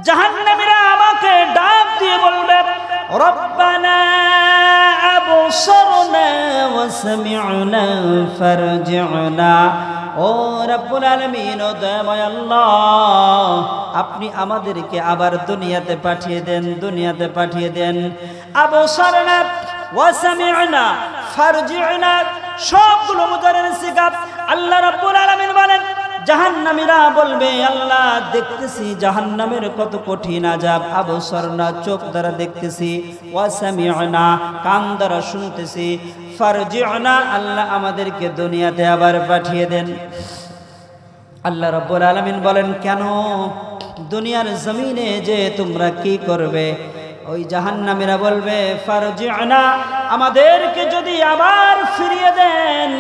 জাহান্নামীরা আমাকে ডাক দিয়ে বলবে রব্বানা আবসারনা ওয়া সামি'না ফারজি'না। ও রব্বুল আলামিন, ও দয়াময় আল্লাহ, আপনি আমাদেরকে আবার দুনিয়াতে পাঠিয়ে দেন, দুনিয়াতে পাঠিয়ে দেন। আবসারনা ওয়া সামি'না ফারজি'না সবগুলো মুতারের সিগা। আল্লাহ রাব্বুল আলামিন বলেন, জাহান্নামীরা বলবে আল্লাহ দেখতেছি জাহান্নামের কত কঠিন আযাব, আবসারনা চোখ দ্বারা দেখতেছি, ওয়া সামি'না কান দ্বারা শুনতেছি, ফারজি'না আল্লাহ আমাদেরকে দুনিয়াতে আবার পাঠিয়ে দেন। আল্লাহ রাব্বুল আলামিন বলেন, কেন? দুনিয়ার জমিনে যে তোমরা কি করবে? ওই জাহান্নামীরা বলবে ফারজি'না আমাদেরকে যদি আবার ফিরিয়ে দেন,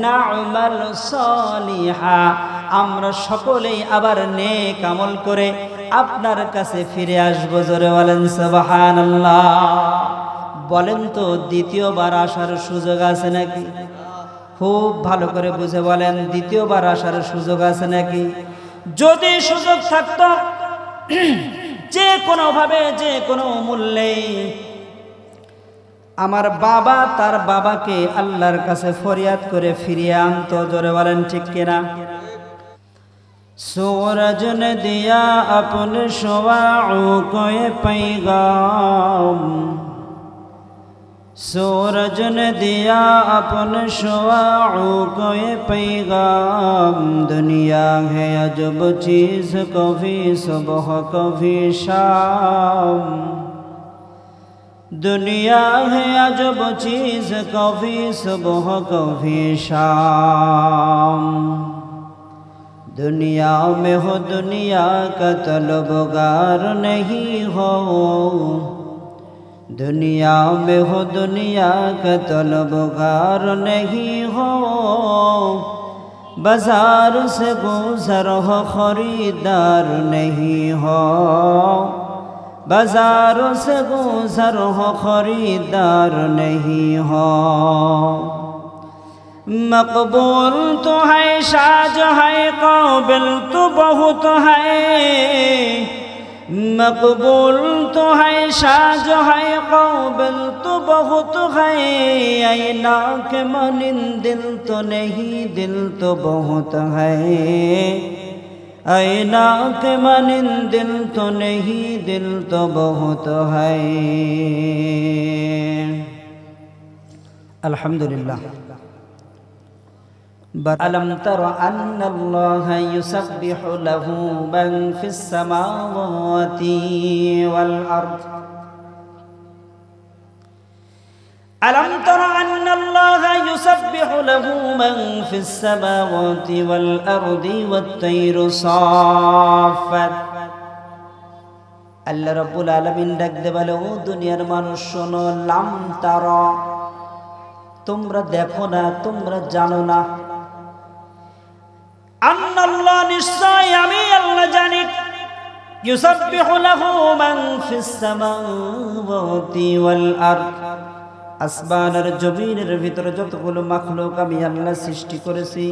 না'মাল সালিহা আমরা সকলেই আবার নেক আমল করে আপনার কাছে ফিরে আসবো। জোরে বলেন সুবহানাল্লাহ। বলেন তো দ্বিতীয়বার আসার সুযোগ আছে নাকি? খুব ভালো করে বুঝে বলেন, দ্বিতীয়বার আসার সুযোগ আছে নাকি? যদি সুযোগ থাকতো যে কোনোভাবে যে কোনো মূল্যে আমার বাবা তার বাবাকে আল্লাহর কাছে ফরিয়াদ করে ফিরিয়ে আনতো। জোরে বলেন ঠিক কিনা? सूरज ने दिया अपने शुआओं को ये पैगाम, सूरज ने दिया अपने शुआओं को ये पैगाम, दुनिया है अजब चीज़ कभी सुबह कभी शाम, दुनिया है अजब चीज़ कभी सुबह कभी शाम, दुनिया में हो दुनिया का तलबगार नहीं हो, दुनिया में हो दुनिया का तलबगार नहीं हो, बाजार से गुजर हो खरीदार नहीं हो, बाजारों से गुजर हो खरीदार नहीं हो, मकबूल तो है शाज है काबिल तो बहुत है, मकबूल तो है शाज है काबिल तो बहुत है, ऐना के मनिन दिल तो नहीं दिल तो बहुत है, ऐना के मनिन दिल तो नहीं दिल तो बहुत है। अल्हम्दुलिल्लाह। अलम तर अन्नल्लाह युसब्बिहु लहू मन फिस समावाति वल अर्द, अलम तर अन्नल्लाह युसब्बिहु लहू मन फिस समावाति वल अर्दि वत्तैरु साफ़्फ़ात। अल्लाह रब्बुल आलमीन डाक दे বলে, ও দুনিয়ার মানুষ শোনো, লাম তারা তোমরা দেখো না, তোমরা জানো না, আন্নাল্লাহ নিশ্চয় আমি আল্লাহ জানি, ইউসাব্বিহু লাহু মান ফিস সামাওয়াতি ওয়াল আরদ, আসমান আর জমিনের ভিতরে যতগুলো মাখলুক আমি আল্লাহ সৃষ্টি করেছি,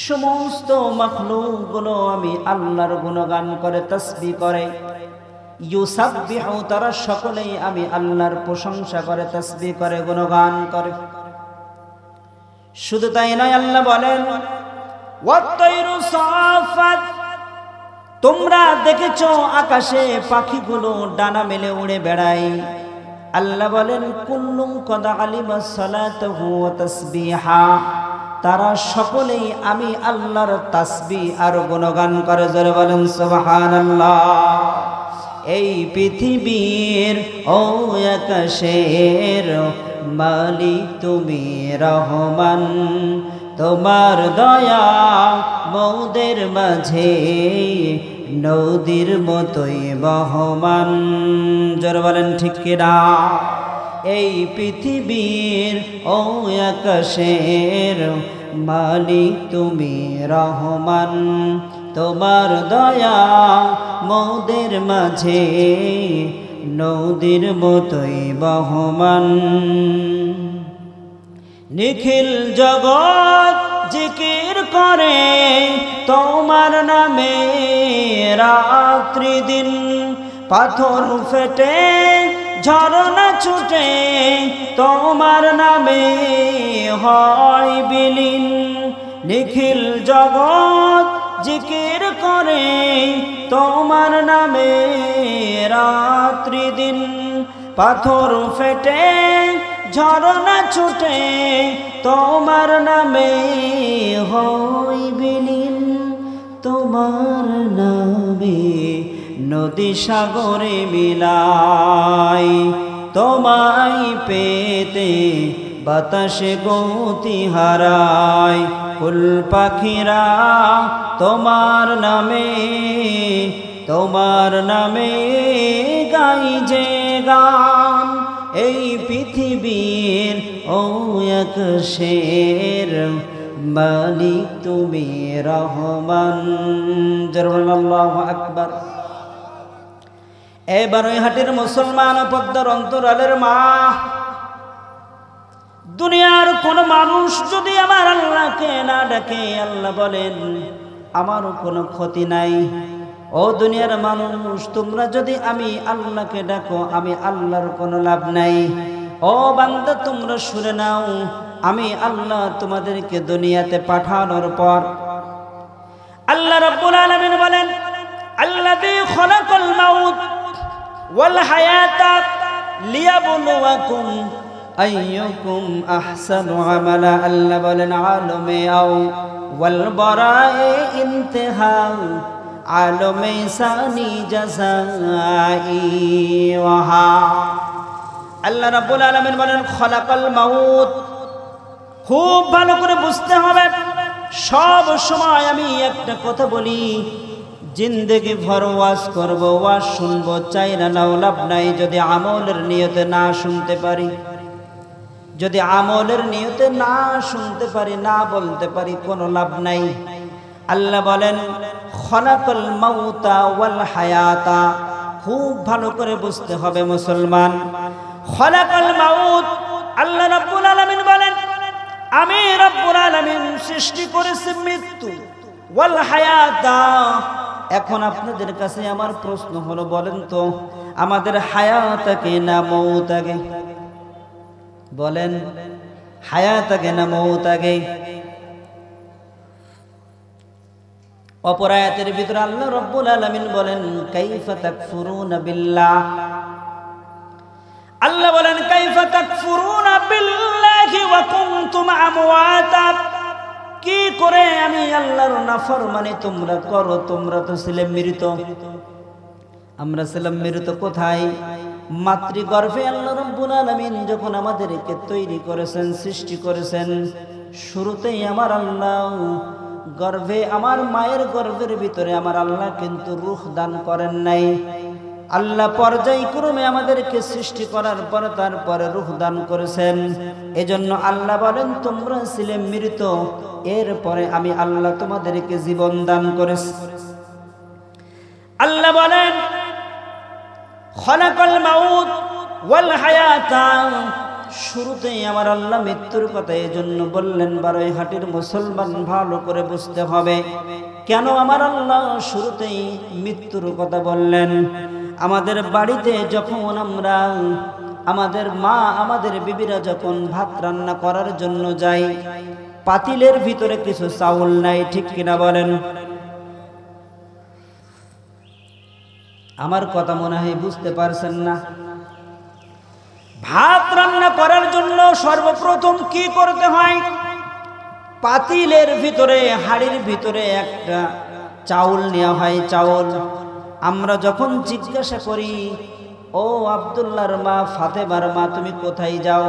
সমস্ত মাখলুকগুলো আমি আল্লাহর গুণগান করে তাসবিহ করে। ইউসাব্বিহু তারা সকলেই আমি আল্লাহর প্রশংসা করে, তাসবিহ করে, গুণগান করে। শুধু তাই নয়, আল্লাহ বলেন ওয়াত্তাইরু সাফাত, তোমরা দেখেছো আকাশে পাখিগুলো ডানা মেলে উড়ে বেড়ায়। আল্লাহ বলেন কুল্লুম কদ আলিমা সালাতাহু ওয়া তাসবিহা, তারা সকলেই আমি আল্লাহর তাসবিহ আর গুণগান করে। জোরে বলেন সুবহানাল্লাহ। এই পৃথিবীর ও আকাশের মালিক তুমি রহমান, তোমার দয়া মোদের মাঝে নদীর মতোই বহমান। জোরে বলেন ঠিক কিনা? এই পৃথিবীর ও আকাশের মালিক তুমি রহমান, তোমার দয়া মোদের মাঝে নদীর মতোই বহমান। নিখিল জগৎ জিকির করে তোমার নামে রাত্রি দিন, পাথর ফেটে ঝরনা ছুটে তোমার নামে হয় বিলীন। নিখিল জগৎ জিকির করে তোমার নামে রাত্রি দিন, পাথর ফেটে ঝরনা ছুটে তোমার নামে হয় বিলীন। তোমার নামে নদী সাগরে মিলাই, তোমায় পেতে বাতাসে গতি হারায়। ফুল পাখিরা তোমার নামে গাই যে গান, এই পৃথিবীর ও এক শের মালিক তুমি রহমান। আল্লাহু আকবার। এবার ওই হাটের মুসলমান পদ্মার অন্তরালের মা, দুনিয়ার কোন মানুষ যদি আমার আল্লাহকে না ডাকে, আল্লাহ বলেন আমারও কোনো ক্ষতি নাই। ও দুনিয়ার মানুষ, তোমরা যদি আমি আল্লাহকে ডাকো, আমি আল্লাহর কোনো লাভ নাই। ও বান্দা, তোমরা শুনে নাও, আমি আল্লাহ তোমাদেরকে দুনিয়াতে পাঠানোর পর আল্লাহ রাব্বুল আলামিন বলেন, আল্লাযী খালাকাল মাউত ওয়াল হায়াতা লিয়াবলুয়াকুম আইয়ুকুম আহসানু আমালা। আল্লাহ বলেন আলমে আও ওয়াল বারায়ে ইনতিহা, আলমে সানি জাযাই ওয়াহা। আল্লাহ রাব্বুল আলামিন বলেন খালাকাল মাউত। খুব ভালো করে বুঝতে হবে, সব সময় আমি একটা কথা বলি, জিন্দেগি ভর ওয়াজ করবো, ওয়াজ শুনবো, চাই না নাও লাভ নাই যদি আমলের নিয়তে না শুনতে পারি। যদি আমলের নিয়তে না শুনতে পারি, না বলতে পারি, কোনো লাভ নাই। আল্লাহ বলেন খালাকাল মাউতা ওয়াল হায়াতা। খুব ভালো করে বুঝতে হবে মুসলমান। খালাকাল মাউত, আল্লাহ রাব্বুল আলামিন বলেন আমি রব্বুল আলামিন সৃষ্টি করেছি মৃত্যু, ওয়াল হায়াতা। এখন আপনাদের কাছে আমার প্রশ্ন হলো, বলেন তো আমাদের হায়াত আগে না মৌত আগে? বলেন হায়াত আগে না মৌত আগে? অপর আয়াতের ভিতরে আল্লাহ রব্বুল আলামিন বলেন কাইফা তাকফুরুনা বিল্লাহ। আল্লাহ বলেন কাইফা তাকফুরুনা বিল্লাহি ওয়া কুনতুম আমওয়াতা। কি করে আমি আল্লাহর নাফরমানি তোমরা করো? তোমরা তো ছিলে মৃত। আমরা ছিলাম মৃত কোথায়? মাতৃগর্ভে আল্লাহ রাব্বুল আলামিন যখন আমাদেরকে তৈরি করেছেন, সৃষ্টি করেছেন, শুরুতেই আমার আল্লাহ গর্ভে, আমার মায়ের গর্ভের ভিতরে আমার আল্লাহ কিন্তু রূহ দান করেন নাই। আল্লাহ পর্যায়ক্রমে আমাদেরকে সৃষ্টি করার পর তারপরে রূহ দান করেছেন। এজন্য আল্লাহ বলেন তোমরা ছিলে মৃত, এরপরে আমি আল্লাহ তোমাদেরকে জীবন দান করেছি। আল্লাহ বলেন খালাকাল মাউত ওয়াল হায়াতা। শুরুতেই আমার আল্লাহ মৃত্যুর কথা এজন্য বললেন। বারৈহাটির মুসলমান ভালো করে বুঝতে হবে কেন আমার আল্লাহ শুরুতেই মৃত্যুর কথা বললেন। আমাদের বাড়িতে যখন আমরা, আমাদের মা, আমাদের বিবিরা যখন ভাত রান্না করার জন্য যাই, পাতিলের ভিতরে কিছু চাউল নাই, ঠিক কিনা বলেন? আমার কথা মনে হয় বুঝতে পারছেন না। ভাত রান্না করার জন্য সর্বপ্রথম কি করতে হয়? পাতিলের ভিতরে, হাড়ির ভিতরে একটা চাউল নেওয়া হয়, চাউল। আমরা যখন জিজ্ঞাসা করি, ও আব্দুল্লাহর মা, ফাতেমার মা, তুমি কোথায় যাও?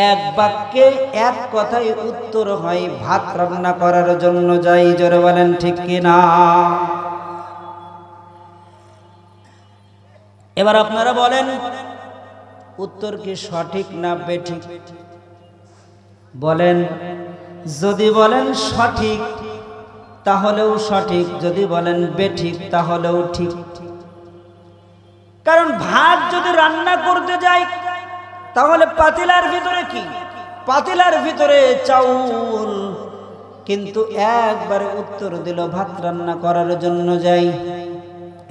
এক বাক্যে এক কথায় উত্তর হয় ভাত রান্না করার জন্য যাই। জোরে বলেন ঠিক কিনা? এবার আপনারা বলেন উত্তর কি সঠিক না বেঠিক? বলেন। যদি বলেন সঠিক তাহলেও সঠিক, যদি বলেন বেঠিক তাহলেও ঠিক। কারণ ভাত যদি রান্না করতে যাই তাহলে পাতিলার ভিতরে কি? পাতিলার ভিতরে চাউল, কিন্তু একবারে উত্তর দিল ভাত রান্না করার জন্য যাই,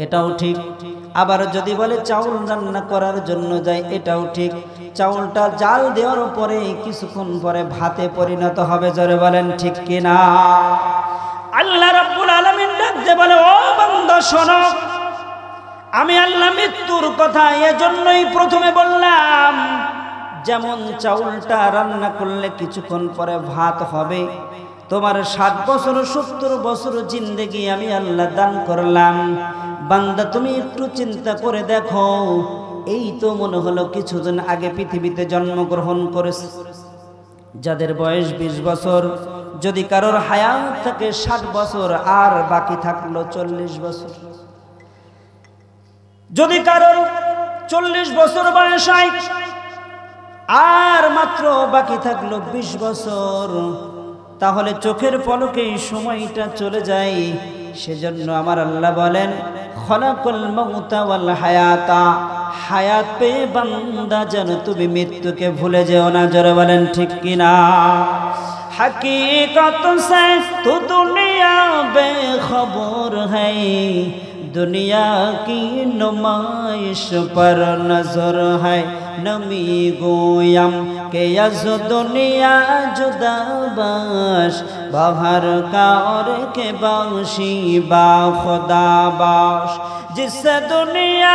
এটাও ঠিক। আবার যদি বলে চাউল রান্না করার জন্য যাই, এটাও ঠিক। চাউলটা জাল দেওয়ার পরে কিছুক্ষণ পরে ভাতে পরিণত হবে, জোরে বলেন ঠিক কিনা? আল্লাহ রাব্বুল আলামিন ডাকতে বলে, ও বান্দা শোনো, আমি আল্লাহ মৃত্যুর কথা এজন্যই প্রথমে বললাম, যেমন চাউলটা রান্না করলে কিছুক্ষণ পরে ভাত হবে, তোমার 60 বছর 70 বছর জিন্দেগি আমি আল্লাহ দান করলাম। বান্দা তুমি একটু চিন্তা করে দেখো, এই তো মনে হলো কিছুদিন আগে পৃথিবীতে জন্মগ্রহণ করেছে, যাদের বয়স 20 বছর, যদি কারোর হায়াত থাকে 60 বছর আর বাকি থাকলো 40 বছর, যদি কারোর 40 বছর বয়স হয় আর মাত্র বাকি থাকলো 20 বছর, তাহলে চোখের পলকেই সময়টা চলে যায়। সেজন্য আমার আল্লাহ বলেন, খলাকুল মাউতা ওয়াল হায়াতা, হায়াত পেয়ে বান্দা যেন তুমি মৃত্যুকে ভুলে যেও না, জোরে বলেন ঠিক কিনা? हकीकत से तो दुनिया बेखबर है, दुनिया की नुमाइश पर नजर है। नमी गोयम के यज दुनिया जुदा बाश, बाहर का और के बाशी बा खुदा बाश। जिससे दुनिया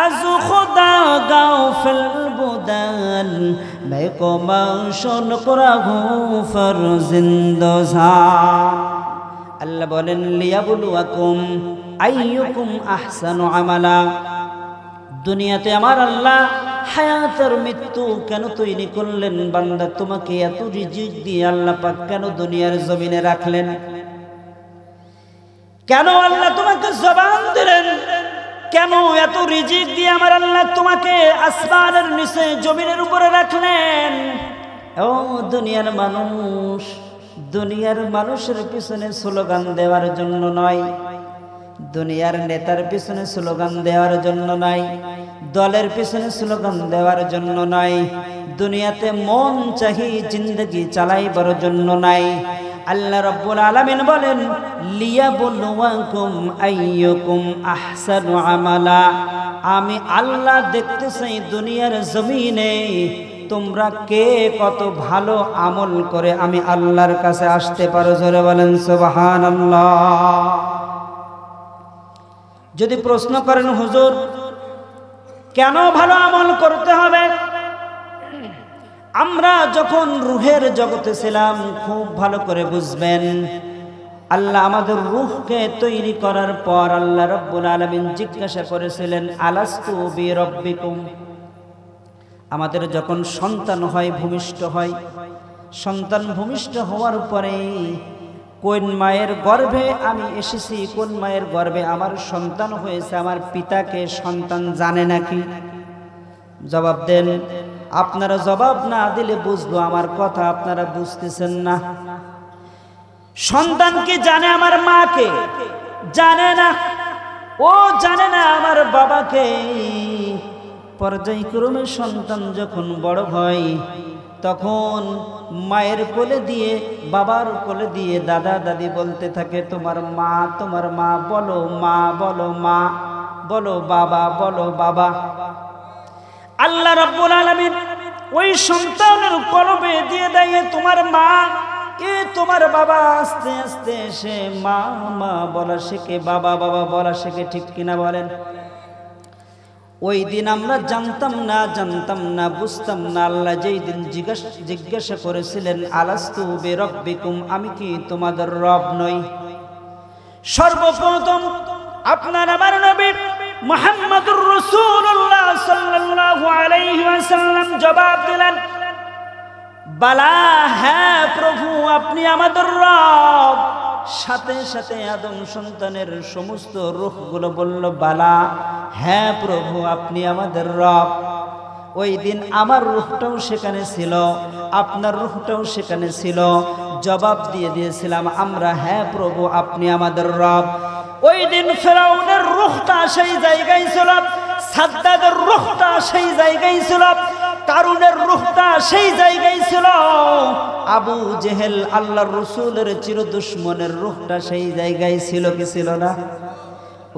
अज खुदा गाफिल बुदन, मैं को माशुन कुराहू फरजिंदोजा। अल्लाह बोलेन लियाबलुवाकुम আইয়ুকুম আহসানু আমালা। দুনিয়াতে আমার আল্লাহ হায়াত আর মৃত্যু কেন তৈরি করলেন? বান্দা তোমাকে এত রিজিক দিয়ে আল্লাহ পাক কেন দুনিয়ার জমিনে রাখলেন? কেন আল্লাহ তোমাকে জবান দিলেন? কেন এত রিজিক দিয়ে আমার আল্লাহ তোমাকে আসমানের নিচে জমিনের উপরে রাখলেন? ও দুনিয়ার মানুষ, দুনিয়ার মানুষের পিছনে স্লোগান দেওয়ার জন্য নয়, দুনিয়ার নেতার পিছনে স্লোগান দেওয়ার জন্য নয়, দলের পিছনে স্লোগান দেওয়ার জন্য নয়, দুনিয়াতে মন চাহি জিন্দগি চালাইবার জন্য নাই। আল্লাহ রাব্বুল আলামিন বলেন, লিয়াবলুয়াকুম আইয়ুকুম আহসানু আমালা। আমি আল্লাহ দেখতে চাই দুনিয়ার জমিনে তোমরা কে কত ভালো আমল করে আমি আল্লাহর কাছে আসতে পারো, জোরে বলেন সুবহানাল্লাহ। যদি প্রশ্ন করেন হুজুর কেন ভালো আমল করতে হবে, আমরা যখন রুহের জগতে ছিলাম খুব ভালো করে বুঝবেন। আল্লাহ আমাদের রুহকে তৈরি করার পর আল্লাহ রাব্বুল আলামিন জিজ্ঞাসা করেছিলেন, আলাস্তু বিরাব্বিকুম। আমাদের যখন সন্তান হয়, ভূমিষ্ঠ হয়, সন্তান ভূমিষ্ঠ হওয়ার পরে কোন মায়ের গর্ভে আমি এসেছি, কোন মায়ের গর্ভে আমার সন্তান হয়েছে, আমার পিতাকে সন্তান জানে নাকি? জবাব দেন। আপনারা জবাব না দিলে বুঝবো আমার কথা আপনারা বুঝতেছেন না। সন্তান কি জানে আমার মাকে? জানে না। ও জানে না আমার বাবাকে। পর্যায়ক্রমে সন্তান যখন বড় হয় তখন মায়ের কোলে দিয়ে, বাবার কোলে দিয়ে দাদা দাদি বলতে থাকে, তোমার মা, তোমার মা, বলো মা, বলো মা, বলো বাবা, বলো বাবা। আল্লাহ রাব্বুল আলামিন ওই সন্তানের কলবে দিয়ে দেয় তোমার মা, এ তোমার বাবা। আস্তে আস্তে সে মা মা বলা শেখে, বাবা বাবা বলা শেখে, ঠিক কিনা বলেন? ওই দিন আমরা জানতাম না, বুঝতাম না। আল্লাহ যেই দিন জিজ্ঞাসা করেছিলেন, আলাস্তু বিরাব্বিকুম, আমি কি তোমাদের রব নই? সর্বপ্রথম আপনার আমার নবী মুহাম্মদুর রাসূলুল্লাহ সাল্লাল্লাহু আলাইহি ওয়াসাল্লাম জবাব দিলেন, বালা, হ্যাঁ প্রভু আপনি আমাদের রব। সাথে সাথে আদম সন্তানের সমস্ত রূহগুলো বলল, বালা, হ্যাঁ প্রভু আপনি আমাদের রব। ওই দিন আমার রূহটাও সেখানে ছিল, আপনার রূহটাও সেখানে ছিল। জবাব দিয়ে দিয়েছিলাম আমরা, হ্যাঁ প্রভু আপনি আমাদের রব। ওই দিন ফেরাউনের রূহটা সেই জায়গায় ছিল, সাদ্দাদের রূহটা সেই জায়গায় ছিল, কারুনের রূহটা সেই জায়গায় ছিল, আবু জেহেল আল্লাহর রাসূলের চির দুশমনের রূহটা সেই জায়গায় ছিল কি ছিল না?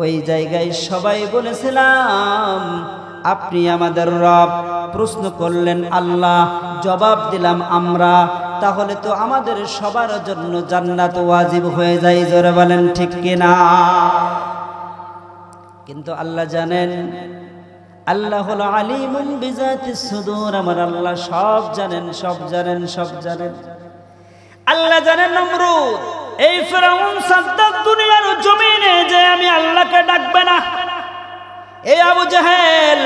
ওই জায়গায় সবাই বলেছিলাম আপনি আমাদের রব। প্রশ্ন করলেন আল্লাহ, জবাব দিলাম আমরা। তাহলে তো আমাদের সবার জন্য জান্নাত ওয়াজিব হয়ে যায়। জোরে বলেন ঠিক কিনা? কিন্তু আল্লাহ জানেন, আল্লাহ হলো আলিমুন বিজাতিস সুদূর। আমার আল্লাহ সব জানেন, সব জানেন, সব জানেন। আল্লাহ জানেন নমরুদ, এই ফিরাউন সাদ্দাত দুনিয়ার জমিনে যে আমি আল্লাহকে ডাকবে না। এই আবু জাহেল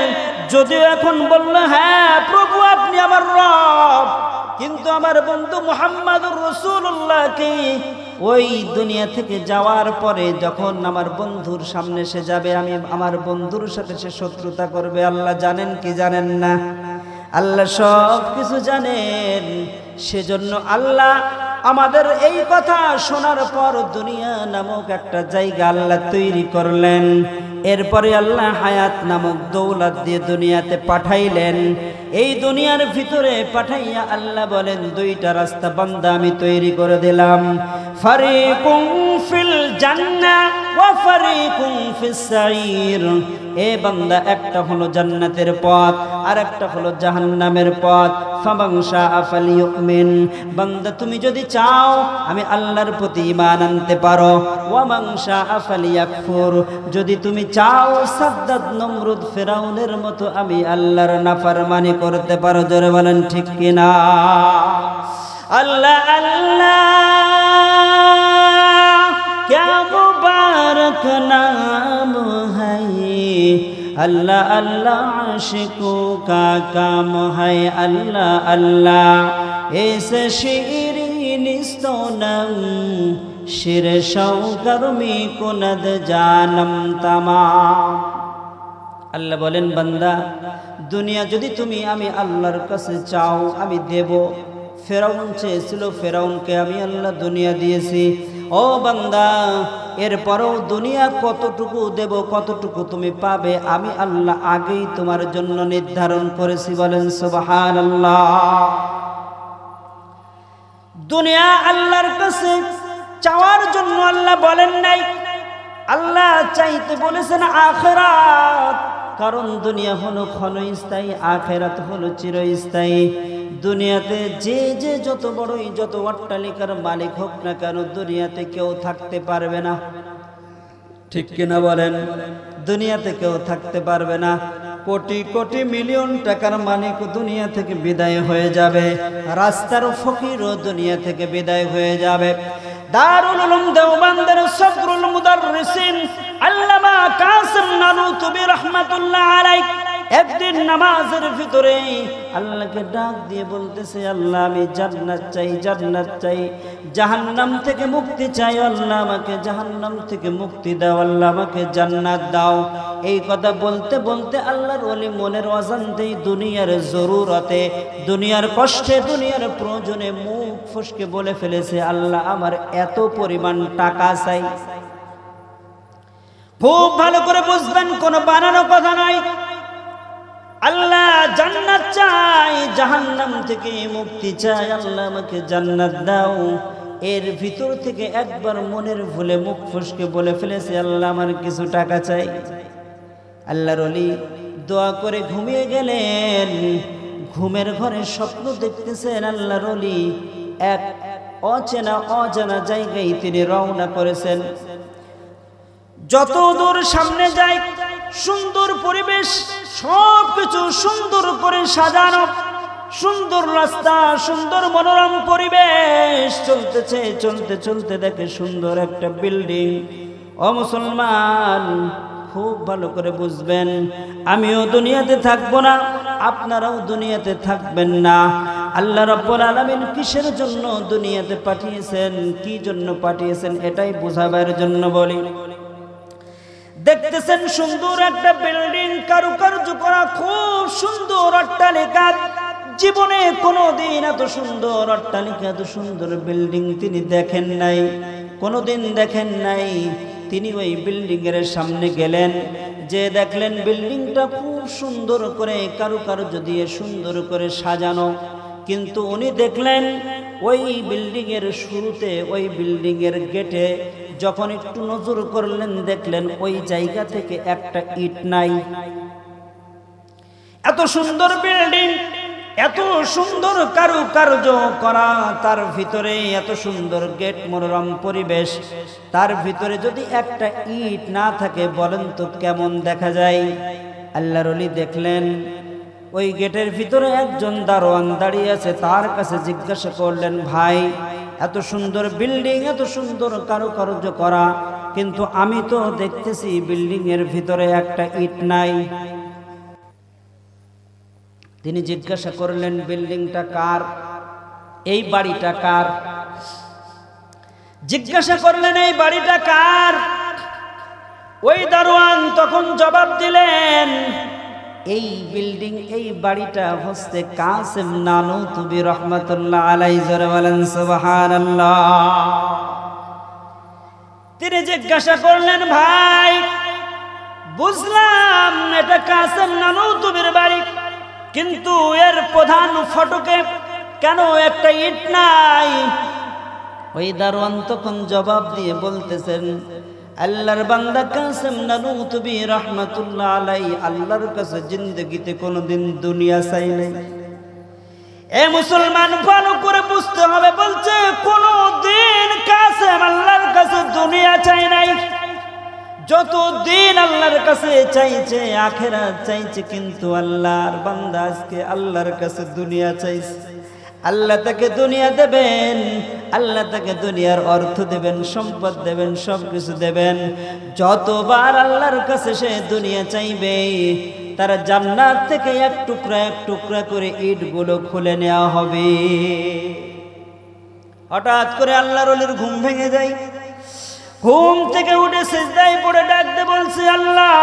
যদিও এখন বলল হ্যাঁ প্রভু আপনি আমার রব, কিন্তু আমার বন্ধু মুহাম্মাদুর রাসূলুল্লাহকে ওই দুনিয়া থেকে যাওয়ার পরে যখন আমার বন্ধুর সামনে সে যাবে, আমি আমার বন্ধুর সাথে সে শত্রুতা করবে। আল্লাহ জানেন কি জানেন না? আল্লাহ সব কিছু জানেন। সেজন্য আল্লাহ আমাদের এই কথা শোনার পর দুনিয়া নামক একটা জায়গা আল্লাহ তৈরি করলেন। এরপরে আল্লাহ হায়াত নামক দৌলত দিয়ে দুনিয়াতে পাঠাইলেন। এই দুনিয়ার ভিতরে পাঠাইয়া আল্লাহ বলেন দুইটা রাস্তা বান্দা আমি তৈরি করে দিলাম, ফারিকুম ফিল জান্নাহ ওয়া ফারিকুম ফিস সাঈর। এ বান্দা একটা হলো জান্নাতের পথ আর একটা হলো জাহান্নামের পথ। ফামান শাআ ফালিয়ুমিন, বান্দা তুমি যদি চাও আমি আল্লাহর প্রতি ঈমান আনতে পারো, ওয়া মান শাআ ফালিয়াকফুর, যদি তুমি চাও সাদ্দাত নমরুদ ফিরাউনের মতো আমি আল্লাহর নাফরমানি করতে পারো। জোরে বলেন ঠিক কিনা? আল্লাহ আল্লাহ क्या मुबारक नाम है, अल्लाह अल्लाह आशिकों का काम है। अल्लाह अल्लाह ऐसे शीरीन स्तोनम शिर शौकर्मी कुनद जानम तमाम। আল্লাহ বলেন বান্দা দুনিয়া যদি তুমি আমি আল্লাহর কাছে চাও আমি দেব। ফেরাউন চেয়েছিল, ফেরাউনকে আমি আল্লাহ দুনিয়া দিয়েছি। ও বান্দা এরপরও দুনিয়া কতটুকু দেব, কতটুকু তুমি পাবে আমি আল্লাহ আগেই তোমার জন্য নির্ধারণ করেছি। বলেন সুবহানাল্লাহ। দুনিয়া আল্লাহর কাছে চাওয়ার জন্য আল্লাহ বলেন নাই, আল্লাহ চাইতে বলেছেন আখিরাত। কারণ দুনিয়া হলো ক্ষণস্থায়ী, আখিরাত হলো চিরস্থায়ী। দুনিয়াতে যে যে যত বড়ই যত অট্টালিকার মালিক হোক না কেন দুনিয়াতে কেউ থাকতে পারবে না। ঠিক কিনা বলেন? দুনিয়াতে কেউ থাকতে পারবে না। কোটি কোটি মিলিয়ন টাকার মালিক দুনিয়া থেকে বিদায় হয়ে যাবে, রাস্তার ফকিরও দুনিয়া থেকে বিদায় হয়ে যাবে। দারুল উলুম দেওবন্দের সদরুল মুদাররিসিন আল্লামা কাসিম নানুতুবি রাহমাতুল্লাহ আলাইহি একদিন নামাজের ভিতরে আল্লাহকে ডাক দিয়ে বলতেছে, আল্লাহ আমি জান্নাত চাই, জান্নাত চাই, জাহান্নাম থেকে মুক্তি চাই। আল্লাহ আমাকে জাহান্নাম থেকে মুক্তি দাও, আল্লাহ আমাকে জান্নাত দাও। এই কথা বলতে বলতে আল্লাহর ওলি মনের অজান্তেই দুনিয়ার জরুরতে, দুনিয়ার কষ্টে, দুনিয়ার প্রয়োজনে মুখ ফসকে বলে ফেলেছে, আল্লাহ আমার এত পরিমাণ টাকা চাই। খুব ভালো করে বুঝবেন, কোনো বানানো কথা নয়। আল্লাহ জান্নাত চাই, জাহান্নাম থেকে মুক্তি চাই, আল্লাহ আমাকে জান্নাত দাও। এর ভিতর থেকে একবার মনের ভুলে মুখ ফসকে বলে ফেলেছে, আল্লাহ আমার কিছু টাকা চাই। আল্লাহর ওলি দোয়া করে ঘুমিয়ে গেলেন। ঘুমের ঘরে স্বপ্ন দেখতেছেন আল্লাহর ওলি এক অচেনা অজানা জায়গায় তিনি রওনা করেছেন। যত দূর সামনে যায় সুন্দর পরিবেশ, সবকিছু সুন্দর করে সাজানো, সুন্দর রাস্তা, সুন্দর মনোরম পরিবেশ। চলতেছে, চলতে চলতে দেখে সুন্দর একটা বিল্ডিং। ও মুসলমান খুব ভালো করে বুঝবেন, আমিও দুনিয়াতে থাকবো না, আপনারাও দুনিয়াতে থাকবেন না। আল্লাহ রাব্বুল আলামিন কিসের জন্য দুনিয়াতে পাঠিয়েছেন, কি জন্য পাঠিয়েছেন এটাই বোঝাবার জন্য বলি। দেখতেছেন সুন্দর একটা বিল্ডিং, কারুকার্য করা, খুব সুন্দর অট্টালিকা। জীবনে কোনোদিন এত সুন্দর অট্টালিকা, এত সুন্দর বিল্ডিং তিনি দেখেন নাই, কোনোদিন দেখেন নাই। তিনি ওই বিল্ডিং এর সামনে গেলেন, যে দেখলেন বিল্ডিংটা খুব সুন্দর করে কারুকার্য দিয়ে সুন্দর করে সাজানো, কিন্তু উনি দেখলেন ওই বিল্ডিংয়ের শুরুতে, ওই বিল্ডিংয়ের গেটে যখন একটু নজর করলেন দেখলেন ওই জায়গা থেকে একটা ইট নাই। এত সুন্দর বিল্ডিং, এত সুন্দর কারুকার্য করা, তার ভিতরে এত সুন্দর গেট, মনোরম পরিবেশ, তার ভিতরে যদি একটা ইট না থাকে বলেন তো কেমন দেখা যায়? আল্লাহর ওলি দেখলেন ওই গেটের ভিতরে একজন দারোয়ান দাঁড়িয়ে আছে, তার কাছে জিজ্ঞাসা করলেন, ভাই এত সুন্দর বিল্ডিং, এত সুন্দর কারুকার্য করা, কিন্তু আমি তো দেখতেছি বিল্ডিং এর ভিতরে একটা ইট নাই। তিনি জিজ্ঞাসা করলেন, বিল্ডিংটা কার? এই বাড়িটা কার? জিজ্ঞাসা করলেন, এই বাড়িটা কার? ওই দারোয়ান তখন জবাব দিলেন, এই বিল্ডিং, এই বাড়িটা হচ্ছে কাসেম নানুতুবি রহমাতুল্লাহ আলাইহি, জোরে বলেন সুবহানাল্লাহ। তিনি জিজ্ঞাসা করলেন, ভাই বুঝলাম এটা কাসেম নানুতুবির বাড়ি, কিন্তু এর প্রধান ফটকে কেন একটা ইট নাই? ওই দারোয়ান তখন জবাব দিয়ে বলতেছেন, আল্লাহর বান্দা কাসেম নানুতুবি রাহমাতুল্লাহ আলাইহি আল্লাহর কাছে জিন্দেগিতে কোনোদিন দুনিয়া চাই নাই। এ মুসলমান ভালো করে বুঝতে হবে, বলছে কোনদিন কাসেম আল্লাহর কাছে দুনিয়া চাই নাই। যতদিন আল্লাহর কাছে চাইছে, আখিরাত চাইছে, কিন্তু আল্লাহর বান্দা আজকে আল্লাহর কাছে দুনিয়া চাইছে। আল্লাহ তাকে দুনিয়া দেবেন, আল্লাহ তাকে দুনিয়ার অর্থ দেবেন, সম্পদ দেবেন, সবকিছু দেবেন। যতবার আল্লাহর কাছে সে দুনিয়া চাইবে, তার জান্নাত থেকে এক টুকরা করে ইটগুলো খুলে নেওয়া হবে। হঠাৎ করে আল্লাহর ওলির ঘুম ভেঙে যায়। ঘুম থেকে উঠে সিজদায় পড়ে ডাকতে বলছে, আল্লাহ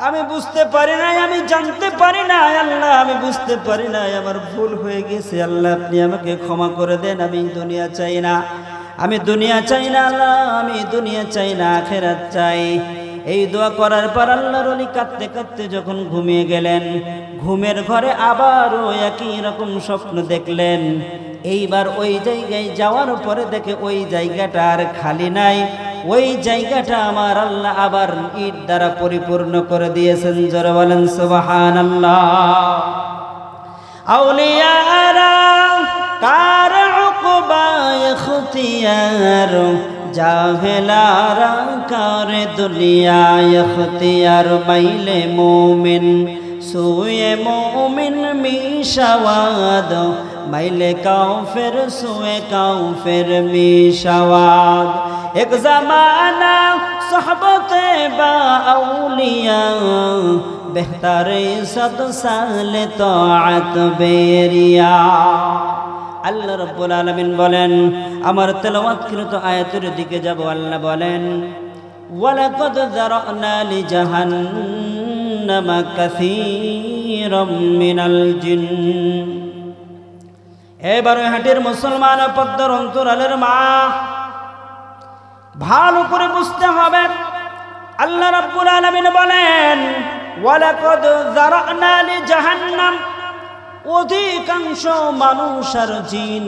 আমি বুঝতে পারি নাই, আমি জানতে পারি না, আল্লাহ আমি বুঝতে পারি নাই, আমার ভুল হয়ে গেছে, আল্লাহ আপনি আমাকে ক্ষমা করে দেন। আমি দুনিয়া চাই না, আমি দুনিয়া চাই না, আল্লাহ আমি দুনিয়া চাই না, আখিরাত চাই। এই দোয়া করার পর আল্লাহর ওলি কাঁদতে কাঁদতে যখন ঘুমিয়ে গেলেন, ঘুমের ঘরে আবারও একই রকম স্বপ্ন দেখলেন। এইবার ওই জায়গায় যাওয়ার পরে দেখে ওই জায়গাটা আর খালি নাই, ওই জায়গাটা আমার আল্লাহ আবার ইট দ্বারা পরিপূর্ণ করে দিয়েছেন। জোরে বলেন সুবহানাল্লাহ। আউলিয়ারা কার উকবা ইখতিয়ার, জাহেলারা কার দুনিয়া ইখতিয়ার, মাইলে মুমিন সুয়ে মুমিন মিশাওয়াদ, মাইলে কাফের সুয়ে কাফের মিশাওয়াদ। এক জামানা সোহবতে বা আউলিয়া, বেহতারে সদ সালে তাআত বেরিয়া। আল্লাহ রাব্বুল আলামিন বলেন, আমার তেলাওয়াতকৃত আয়াতের দিকে যাব। আল্লাহ বলেন, ওয়ালাকাদ যারানা লিজাহান্নামা কাসীরাম মিনাল জিন। এবারে হাটের মুসলমান, পদ্মার অন্তরালের মা, ভালো করে বুঝতে হবে। আল্লাহ রাব্বুল আলামিন বলেন, ওয়ালাকাদ যারানা লিজাহান্নাম, অধিকাংশ মানুষ আর জিন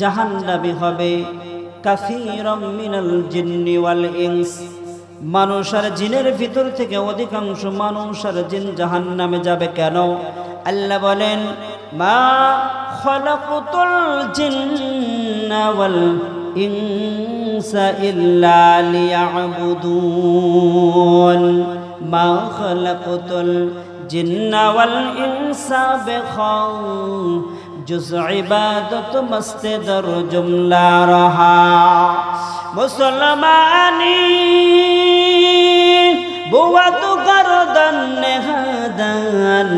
জাহান্নামী হবে। কাসীরাম মিনাল জিন্নি ওয়াল ইনস, মানুষ আর জিনের ভিতর থেকে অধিকাংশ মানুষ আর জিন জাহান্নামে যাবে। কেন? আল্লাহ বলেন, মা খালাকতুল জিন্না ওয়াল ইনসা ইল্লা লিয়াবুদুন, মা খালাকতুল জিন্না ওয়াল ইনসা বেখাউ, জুজ ইবাদত মস্তেদর জুমলা রহা। মুসলমানি বুয়াত গরদন নেহাদান,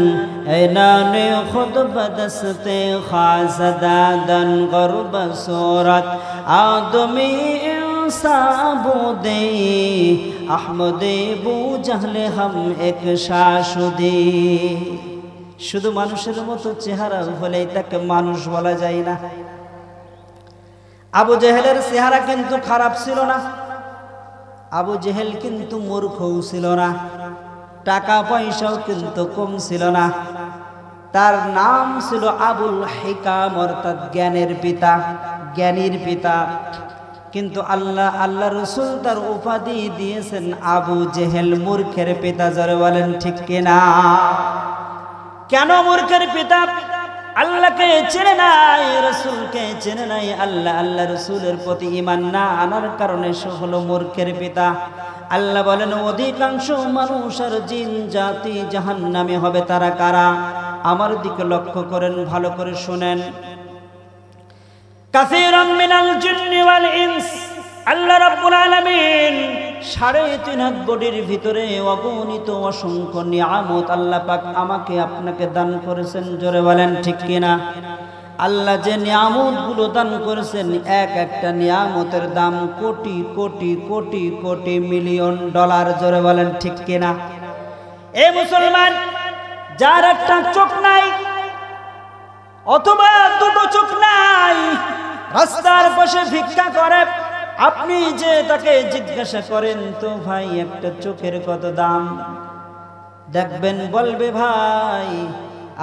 এনানে খুদ বদস্তে খাসদাদন, গরব সুরত আদমি ইনসাবুদে, আহমদে বু জাহলে হাম এক শাশুদে। শুধু মানুষের মতো চেহারা হলেই তাকে মানুষ বলা যায় না। আবু জেহেলের চেহারা কিন্তু খারাপ ছিল না, আবু জেহেল কিন্তু মূর্খও ছিল না, টাকা পয়সাও কিন্তু কম ছিল না। তার নাম ছিল আবুল হিকাম, অর্থাৎ জ্ঞানের পিতা, জ্ঞানীর পিতা। কিন্তু আল্লাহ রসুল তার উপাধি দিয়েছেন আবু জেহেল, মূর্খের পিতা। জোরে বলেন ঠিক কিনা? কেন মূর্খের পিতা? আল্লাহকে চেনে নাই, রসুলকে চেনে নাই, আল্লাহ রসুলের প্রতি ঈমান না আনার কারণে সে হলো মূর্খের পিতা। আল্লাহ বলেন অধিকাংশ মানুষ আর জিন জাতি জাহান্নামে হবে। তারা কারা? আমার দিকে লক্ষ্য করেন, ভালো করে শুনেন। কাসীরাম মিনাল জিন্নি ওয়াল ইনস, আল্লাহ রাব্বুল আলামিন ৩.৫ হাত বডির ভিতরে অগণিত অসংখ্য নিয়ামত আল্লাহ পাক আমাকে আপনাকে দান করেছেন। জোরে বলেন ঠিক কিনা? আল্লাহ যে নিয়ামতগুলো দান করেছেন, এক একটা নিয়ামতের দাম কোটি কোটি কোটি কোটি মিলিয়ন ডলার। জোরে বলেন ঠিক কিনা? এ মুসলমান, যার একটা চোখ নাই অথবা দুটো চোখ নাই, রাস্তার পাশে ভিক্ষা করে, আপনি যে তাকে জিজ্ঞাসা করেন তো ভাই একটা চোখের কত দাম, দেখবেন বলবে ভাই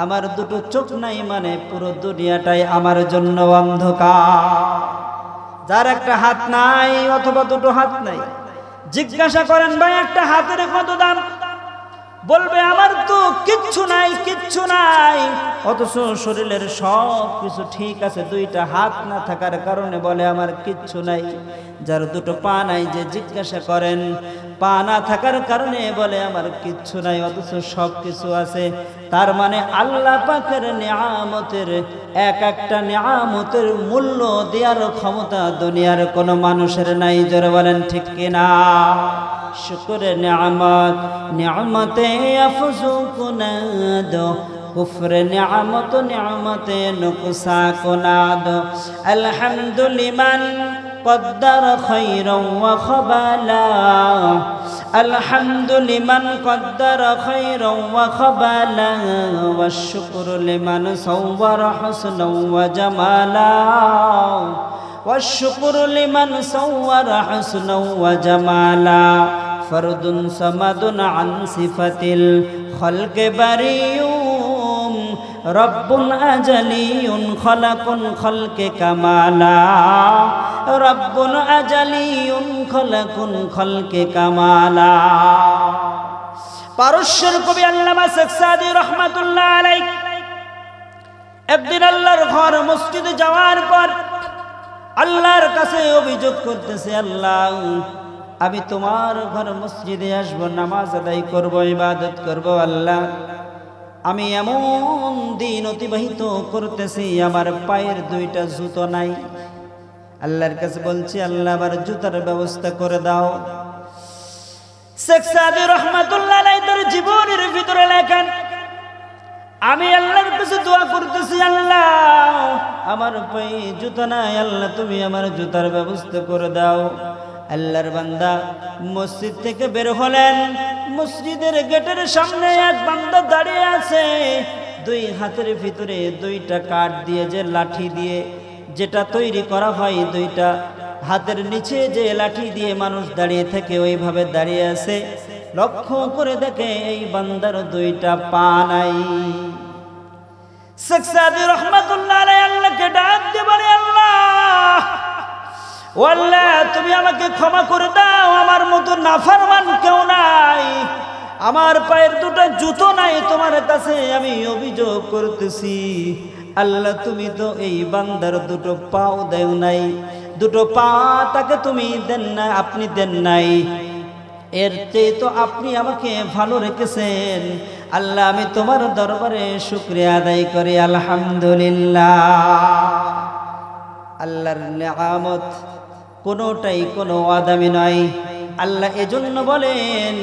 আমার দুটো চোখ নাই, মানে পুরো দুনিয়াটাই আমার জন্য অন্ধকার। যার একটা হাত নাই অথবা দুটো হাত নাই, জিজ্ঞাসা করেন ভাই একটা হাতের কত দাম, বলবে আমার তো কিচ্ছু নাই, কিচ্ছু নাই। অথচ শরীরের সব কিছু ঠিক আছে, দুইটা হাত না থাকার কারণে বলে আমার কিচ্ছু নাই। যার দুটো পা নাই, যে জিজ্ঞাসা করেন পা না থাকার কারণে বলে আমার কিচ্ছু নাই, অথচ সব কিছু আছে। তার মানে আল্লাহ পাকের নিয়ামতের, এক একটা নিয়ামতের মূল্য দেওয়ার ক্ষমতা দুনিয়ার কোনো মানুষের নাই। জোরে বলেন ঠিক কিনা? শুকরে নিয়ামত, নিয়ামতে আফজু কুনাদ, কুফরে নিয়ামত, নিয়ামতে নুকসা কুনাদ। আলহামদুলিমান قدر خيرا وخبالا، الحمد لمن قدر خيرا وخبالا، والشكر لمن صور حسنا وجمالا، والشكر لمن صور حسنا وجمالا، فرد صمد عن صفة الخلق بريء، رب أجلي خلق خلق كمالا، رب أجلي خلق خلق كمالا। পারস্যের কবি আল্লামা শেখ সাদী রহমাতুল্লাহ আলাইহি একদিন আল্লাহর ঘর মসজিদে যাওয়ার পর আল্লাহর কাছে অভিযোগ করতেছে, আল্লাহ আমি তোমার ঘর মসজিদে আসবো, নামাজ আদায় করব, ইবাদত করব, আল্লাহ আমি এমন দিন অতিবাহিত করতেছি আমার পায়ের দুইটা জুতো নাই। আল্লাহর কাছে বলছি আল্লাহ আবার জুতার ব্যবস্থা করে দাও। শেখ সাদী রহমাতুল্লাহ আলাইহি তার জীবনের ভিতরে লেখেন, আমি আল্লাহর কাছে দোয়া করতেছি, আল্লাহ আমার পায়ে জুতা নাই, আল্লাহ তুমি আমার জুতার ব্যবস্থা করে দাও। আল্লাহর বান্দা মসজিদ থেকে বের হলেন, মসজিদের গেটের সামনে এক বান্দা দাঁড়িয়ে আছে, দুই হাতের ভিতরে দুইটা কাঠ দিয়ে, যে লাঠি দিয়ে যেটা তৈরি করা হয়, দুইটা হাতের নিচে যে লাঠি দিয়ে মানুষ দাঁড়িয়ে থাকে ওইভাবে দাঁড়িয়ে আছে। লক্ষ্য করে দেখে এই বান্দার দুইটা পা নাই। শেখ সাদী রহমাতুল্লাহ আলাইহি আল্লাহকে ডাক দিয়ে বলে, আল্লাহ ও আল্লাহ তুমি আমাকে ক্ষমা করে দাও, আমার মতো নাফরমান কেউ নাই, আমার পায়ের দুটো জুতো নাই, তোমার কাছে আমি অভিযোগ করতেছি। আল্লাহ তুমি তো এই বান্দার দুটো পাও দেও নাই, দুটো পা তাকে তুমি দেন না, আপনি দেন নাই, এর চেয়ে তো আপনি আমাকে ভালো রেখেছেন। আল্লাহ আমি তোমার দরবারে শুকরিয়া আদায় করি, আলহামদুলিল্লাহ। আল্লাহর নিয়ামত কোনোটাই কোনো আদামি নয়। আল্লাহ এজন্য বলেন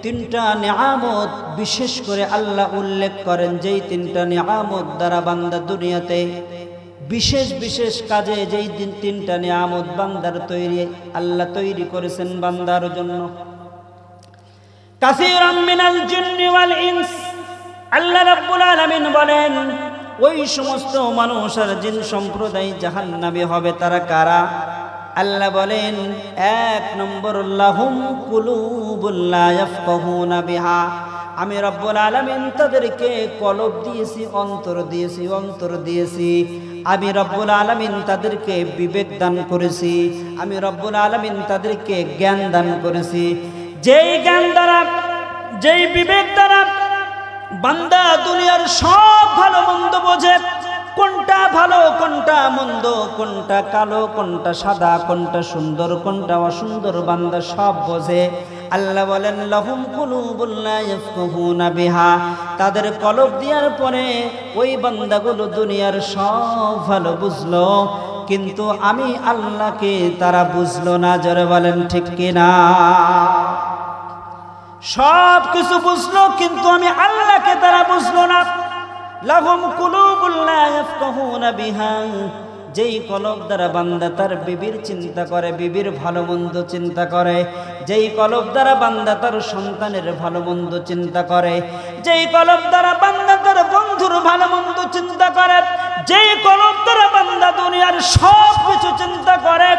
তিনটা নিয়ামত বিশেষ করে আল্লাহ উল্লেখ করেন, যেই তিনটা নিয়ামত দ্বারা বান্দা দুনিয়াতে বিশেষ বিশেষ কাজে, যেই তিনটা নিয়ামত বান্দার তৈরি আল্লাহ তৈরি করেছেন বান্দার জন্য। কাসীরাম মিনাল জিন্নি ওয়াল ইনস, আল্লাহ রাব্বুল আলামিন বলেন ওই সমস্ত মানুষ আর জিন সম্প্রদায় জাহান্নামী হবে। তারা কারা? আল্লাহ বলেন 1 নম্বর লাহুম কুলুবুল লা ইয়াফকাহুনা বিহা, আমি রব্বুল আলামিন তাদেরকে কলব দিয়েছি, অন্তর দিয়েছি। আমি রব্বুল আলামিন তাদেরকে বিবেক দান করেছি, আমি রব্বুল আলামিন তাদেরকে জ্ঞান দান করেছি। যেই জ্ঞান দ্বারা, যেই বিবেক দ্বারা বান্দা দুনিয়ার সব ভালো মন্দ বোঝে, কোনটা ভালো কোনটা মন্দ, কোনটা কালো কোনটা সাদা, কোনটা সুন্দর কোনটা অসুন্দর, বান্দা সব বোঝে। আল্লাহ বলেন লাহুম কুলুবুল লা ইয়াফকাহুনা বিহা, তাদের কলব দেওয়ার পরে ওই বান্দাগুলো দুনিয়ার সব ভালো বুঝলো, কিন্তু আমি আল্লাহকে তারা বুঝলো না। জোরে বলেন ঠিক কিনা? সব কিছু বুঝলো কিন্তু আমি আল্লাহকে তারা বুঝলো না। লাহুম কুলুবুল লা ইয়াফকাহুনা বিহা, যেই কলব দ্বারা বান্দা তার বিবির চিন্তা করে, বিবির ভালো মন্দ চিন্তা করে, যেই কলব দ্বারা বান্দা তার সন্তানের ভালো মন্দ চিন্তা করে, যেই কলব দ্বারা বান্দা তার বন্ধুর ভালো মন্দ চিন্তা করে, যেই কলব দ্বারা বান্দা দুনিয়ার সব কিছু চিন্তা করে,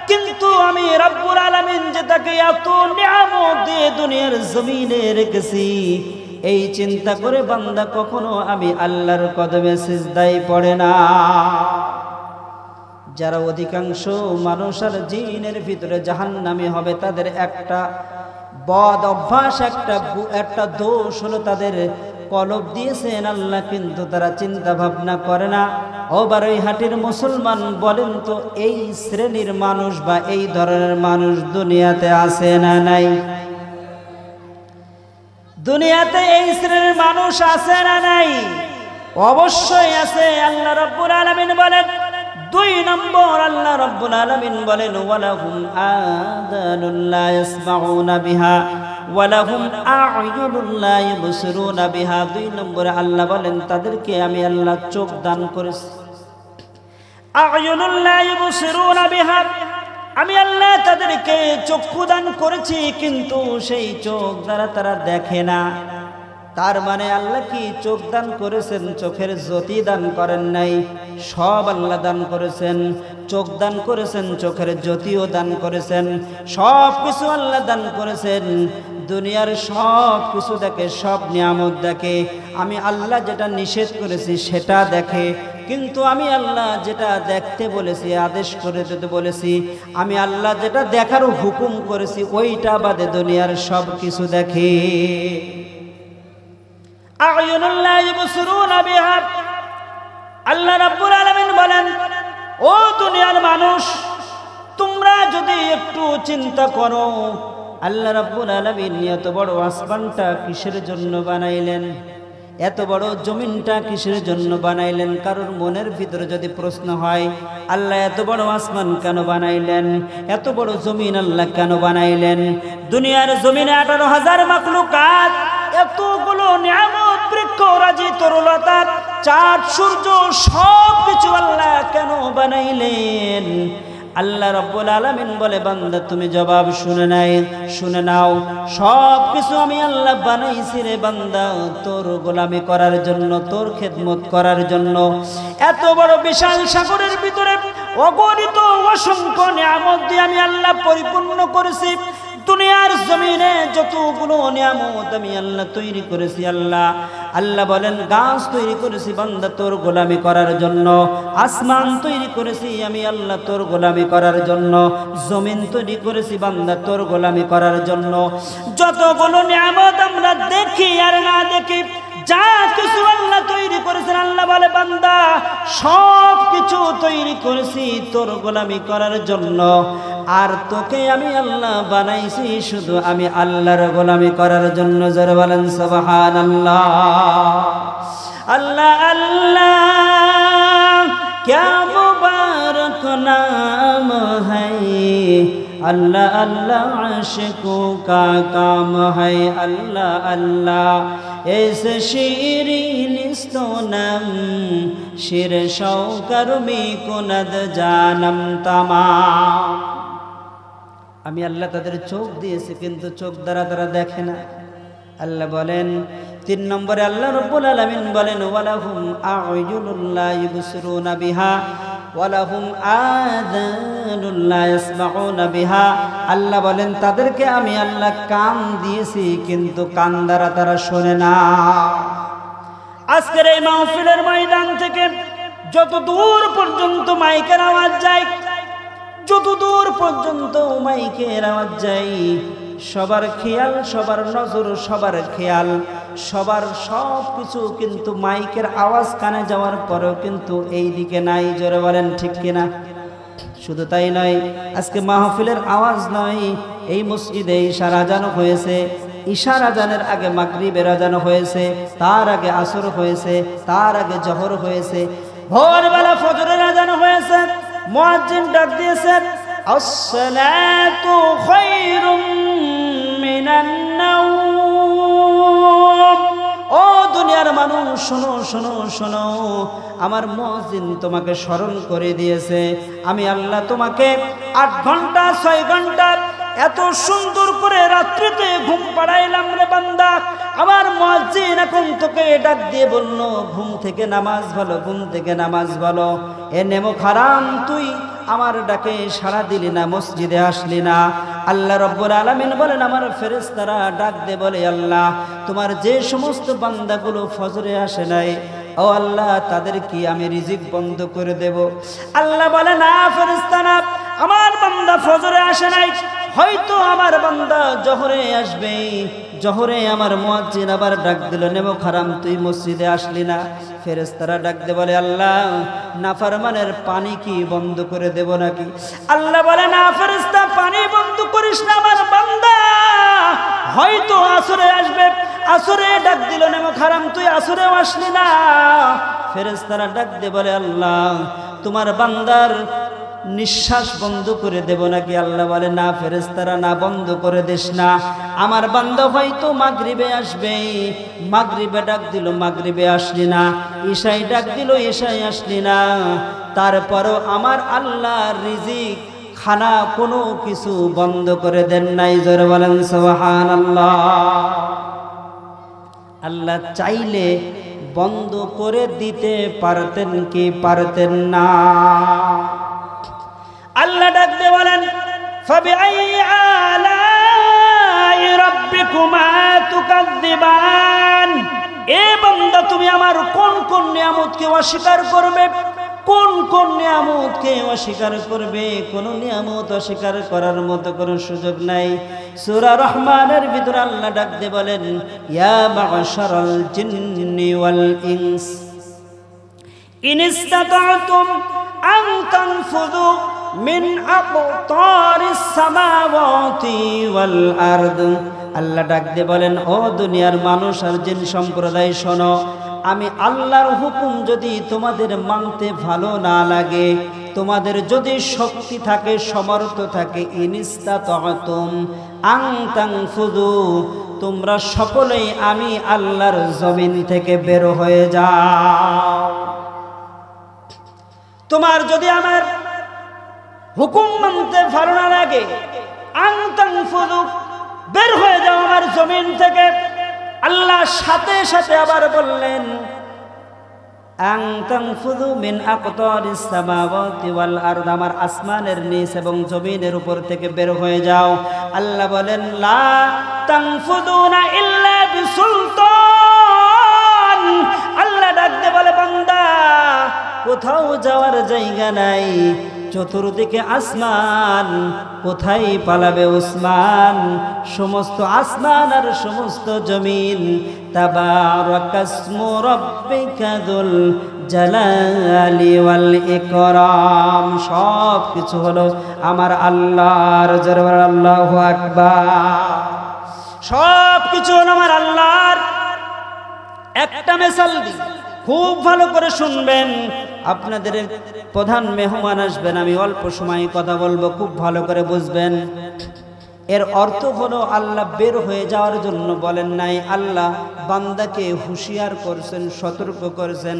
কিন্তু আমি রব্বুল আলামিন যে তাকে এত নিয়ামত দিয়ে দুনিয়ার জমিনে রেখেছি, এই চিন্তা করে বান্দা কখনো আমি আল্লাহর কদমে সিজদায় পড়ে না। যারা অধিকাংশ মানুষ আর জিনের ভিতরে জাহান্নামী হবে, তাদের একটা বদ অভ্যাস, একটা দোষ হলো তাদের কলব দিয়েছেন আল্লাহ, কিন্তু তারা চিন্তা ভাবনা করে না। ও বারৈহাটির মুসলমান, বলেন তো এই শ্রেণীর মানুষ বা এই ধরনের মানুষ দুনিয়াতে আছে না নাই? দুনিয়াতে এই শ্রেণীর মানুষ আছে না নাই? অবশ্যই আছে। আল্লাহ রাব্বুল আলামিন বলেন 2 নম্বর, আল্লাহ রাব্বুল আলামিন বলেন ওয়ালাহুম আযানুল লা ইয়াসমাউনা বিহা ওয়ালাহুম আ'য়ুনুল লা ইবসিরুনা বিহা। 2 নম্বরে আল্লাহ বলেন তাদেরকে আমি আল্লাহ চোখ দান করেছি। আ'য়ুনুল লা ইবসিরুনা বিহা, আমি আল্লাহ তাদেরকে চক্ষু দান করেছি, কিন্তু সেই চোখ দ্বারা তারা দেখে না। তার মানে আল্লাহ কি চোখ দান করেছেন, চোখের জ্যোতি দান করেন নাই? সব আল্লাহ দান করেছেন। চোখ দান করেছেন, চোখের জ্যোতিও দান করেছেন, সব কিছু আল্লাহ দান করেছেন। দুনিয়ার সব কিছু দেখে, সব নিয়ামত দেখে। আমি আল্লাহ যেটা নিষেধ করেছি সেটা দেখে, কিন্তু আমি আল্লাহ যেটা দেখতে বলেছি, আদেশ করে দিতে বলেছি, আমি আল্লাহ যেটা দেখার হুকুম করেছি ওইটা বাদে দুনিয়ার সব কিছু দেখে। আ'য়ুনুল লা ইবসিরুনা বিহা, আল্লাহ রাব্বুল আলামিন বলেন ও দুনিয়ার মানুষ, তোমরা যদি একটু চিন্তা করো, আল্লাহ রাব্বুল আলামিন এত বড় আসমানটা কিসের জন্য বানাইলেন, এত বড় জমিনটা কিসের জন্য বানাইলেন? কারোর মনের ভিতরে যদি প্রশ্ন হয় আল্লাহ এত বড় আসমান কেন বানাইলেন, এত বড় জমিন আল্লাহ কেন বানাইলেন? দুনিয়ার জমিনে 18,000 মাখলুকাত, এতগুলো নিয়ামত, বৃক্ষ রাজি, তরুলতা, চাঁদ সূর্য, সব কিছু আল্লাহ কেন বানাইলেন? আল্লাহ রাব্বুল আলামিন বলে বান্দা তুমি জবাব শুনে নাও, সব কিছু আমি আল্লাহ বানাইছি রে বান্দা তোর গোলামি করার জন্য, তোর খেদমত করার জন্য। এত বড় বিশাল সাগরের ভিতরে অগণিত অসংখ্য নিয়ামত দিয়ে আমি আল্লাহ পরিপূর্ণ করেছি। দুনিয়ার জমিনে যতগুলো নিয়ামত আমি আল্লাহ তৈরি করেছি, আল্লাহ বলেন গাছ তৈরি করেছি বান্দা তোর গোলামি করার জন্য, আসমান তৈরি করেছি আমি আল্লাহ তোর গোলামি করার জন্য, জমিন তৈরি করেছি বান্দা তোর গোলামি করার জন্য। যতগুলো নিয়ামত আমরা দেখি আর না দেখি, যা কিছু আল্লাহ তৈরি করেছেন, আল্লাহ বলে বান্দা সব কিছু তৈরি করেছি তোর গোলামি করার জন্য, আর তোকে আমি আল্লাহ বানাইছি শুধু আমি আল্লাহর গোলামি করার জন্য। যারা বলেন সুবহানাল্লাহ। আল্লাহ আল্লাহ क्या मुबारक नाम है, अल्लाह अल्लाह आशिकों का काम है, अल्लाह अल्लाह ऐसे शीरीनिस्तो नम शिर शौकर में कुनद जानम तमाम। আমি আল্লাহ তাদের চোখ দিয়েছি কিন্তু চোখ দ্বারা তারা দেখে না। আল্লাহ বলেন 3 নম্বরে আল্লাহ রাব্বুল আলামিন বলেন ওয়ালাহুম আ'য়ুনুল লা ইবসিরুনা বিহা, ওয়ালাহুম আযানুন লা ইয়াসমাউনা বিহা। আল্লাহ বলেন তাদেরকে আমি আল্লাহ কান দিয়েছি কিন্তু কান দ্বারা তারা শোনে না। আজকের এই মাহফিলের ময়দান থেকে যত দূর পর্যন্ত মাইকের আওয়াজ যায়, যত দূর পর্যন্ত মাইকের আওয়াজ যায়, সবার খেয়াল, সবার নজর, সবার খেয়াল, সবার সব কিছু কিন্তু মাইকের আওয়াজ কানে যাওয়ার পরেও কিন্তু এই দিকে নাই। জোরে বলেন ঠিক কিনা? শুধু তাই নয়, আজকে মাহফিলের আওয়াজ নয়, এই মসজিদে ইশার আজান হয়েছে, ইশার আজানের আগে মাগরিবের আজান হয়েছে, তার আগে আসর হয়েছে, তার আগে জোহর হয়েছে, ভোরবেলা ফজরের আজান হয়েছে, মুয়াজ্জিন ডাক দিয়েছেন আসসালাতু খায়রুম মিনান নাওম। ও দুনিয়ার মানুষ শোনো শোনো শোনো, আমার মুয়াজ্জিন তোমাকে স্মরণ করে দিয়েছে, আমি আল্লাহ তোমাকে 8 ঘন্টা 6 ঘন্টা এত সুন্দর করে রাত্রিতে ঘুম পাড়াইলাম রে বান্দা। আমার মুয়াজ্জিন এখন তোকে ডাক দিয়ে বলল ঘুম থেকে নামাজ ভালো, ঘুম থেকে নামাজ ভালো। এ নেমক হারাম, তুই আমার ডাকে সাড়া দিলি না, মসজিদে আসলি না। আল্লাহ রব্বুল আলামিন বলেন আমার ফেরেশতারা ডাক দে বলে আল্লাহ তোমার যে সমস্ত বান্দাগুলো ফজরে আসে নাই, ও আল্লাহ তাদের কি আমি রিজিক বন্ধ করে দেব? আল্লাহ বলে না ফেরেশতারা, আমার বান্দা ফজরে আসে নাই, হয়তো আমার বান্দা জোহরে আসবে। জোহরে আমার মুয়াজ্জিন আবার ডাক দিল নেমক হারাম, তুই মসজিদে আসলি না। ফেরেশতারা ডাক দে বলে আল্লাহ নাফরমানের পানি কি বন্ধ করে দেব নাকি? আল্লাহ বলে না ফেরেশতা, পানি বন্ধ করিস না, আমার বান্দা হয়তো আসরে আসবে। আসরে ডাক দিল নেমক হারাম, তুই আসরেও আসলি না। ফেরেশতারা ডাক দে বলে আল্লাহ তোমার বান্দার নিঃশ্বাস বন্ধ করে দেব নাকি? আল্লাহ বলে না ফেরেশতারা, না বন্ধ করে দিস না, আমার বান্দা হয়তো মাগরিবে আসবে। মাগরিবে ডাক দিল, মাগরিবে আসলি না। ঈশায় ডাক দিল, ঈশায় আসলি না। তারপরও আমার আল্লাহর রিজিক খানা কোনো কিছু বন্ধ করে দেন নাই। জোরে বলেন সুবহানাল্লাহ। আল্লাহ চাইলে বন্ধ করে দিতে পারতেন কি পারতেন না? আল্লাহ ডাক দিয়ে বলেন ফাবিআইয়ি আলাই রাব্বিকুমা তুকাযযিবান। এ বান্দা তুমি আমার কোন কোন নিয়ামতকে অস্বীকার করবে? কোন কোন নিয়ামতকে অস্বীকার করবে? কোন নিয়ামত অস্বীকার করার মতো কোনো সুযোগ নাই। সূরা রহমানের ভিতরে আল্লাহ ডাক দিয়ে বলেন ইয়া মা'শারাল জিন্নি ওয়াল ইনস ইন ইসতাতা'তুম আন তানফুযু মিন আকতারিস সামাওয়াতি ওয়াল আরদ। আল্লাহ ডাক দিয়ে বলেন ও দুনিয়ার মানুষ আর জিন সম্প্রদায় শোনো, আমি আল্লাহর হুকুম যদি তোমাদের মানতে ভালো না লাগে, তোমাদের যদি শক্তি থাকে, সমর্থ থাকে, ইনিস্তাতা'তুম আন তানফুযু, তোমরা সকলেই আমি আল্লাহর জমিন থেকে বের হয়ে যাও। তোমার যদি আমার হুকুম মানতে ভালো না লাগে, আন তানফুযু, বের হয়ে যাও আমার জমিন থেকে। আল্লাহ সাথে সাথে আবার বললেন আন তানফুযু মিন আকতারিস সামাওয়াতি ওয়াল আরদ, আমার আসমানের নিচ এবং জমিনের উপর থেকে বের হয়ে যাও। আল্লাহ বলেন লা তানফুযুনা ইল্লা বিসুলতান। আল্লাহ ডাকতে বলে বান্দা কোথাও যাওয়ার জায়গা নাই, চতুর্দিকে আসমান, কোথায় পালাবে ওসমান? সমস্ত আসমান আর সমস্ত জমিন তাবারাকাসমু রাব্বিকা যুল জালালি ওয়াল ইকরাম, সব কিছু হলো আমার আল্লাহর। জোরে বলেন আল্লাহু আকবার। সব কিছু হলো আমার আল্লাহর। একটা মিসাল দিই, খুব ভালো করে শুনবেন। আপনাদের প্রধান মেহমান আসবেন, আমি অল্প সময় কথা বলবো, খুব ভালো করে বুঝবেন। এর অর্থ হলো আল্লাহ বের হয়ে যাওয়ার জন্য বলেন নাই, আল্লাহ বান্দাকে হুঁশিয়ার করছেন, সতর্ক করেছেন,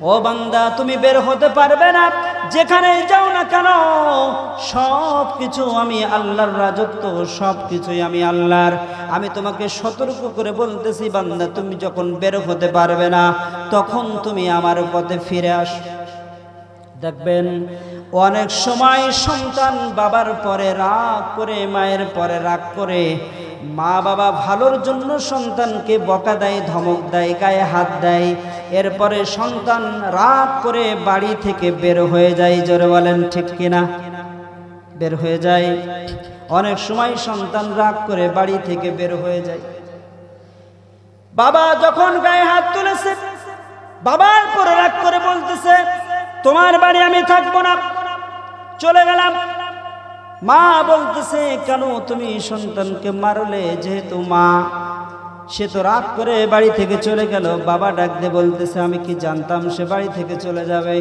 ও বান্দা তুমি বের হতে পারবে না, যেখানে যাও না কেন সব কিছু আমি আল্লাহর রাজত্ব, সব কিছুই আমি আল্লাহর। আমি তোমাকে সতর্ক করে বলতেছি বান্দা তুমি যখন বের হতে পারবে না তখন তুমি আমার পথে ফিরে আসো। দেখবেন অনেক সময় সন্তান বাবার পরে রাগ করে, মায়ের পরে রাগ করে, মা বাবা ভালোর জন্য সন্তানকে বকা দেয়, ধমক দেয়, গায়ে হাত দেয়, এরপরে সন্তান রাগ করে বাড়ি থেকে বের হয়ে যায়। জোরে বলেন ঠিক কিনা? বের হয়ে যায়। অনেক সময় সন্তান রাগ করে বাড়ি থেকে বের হয়ে যায়। বাবা যখন গায়ে হাত তুলেছে, বাবার পরে রাগ করে বলতেছে তোমার বাড়ি আমি থাকবো না, চলে গেলাম। মা বলতেছে কেন তুমি সন্তানকে মারলে? যেহেতু মা, সে তো রাগ করে বাড়ি থেকে চলে গেল। বাবা ডাক দিয়ে বলতেছে আমি কি জানতাম সে বাড়ি থেকে চলে যাবে?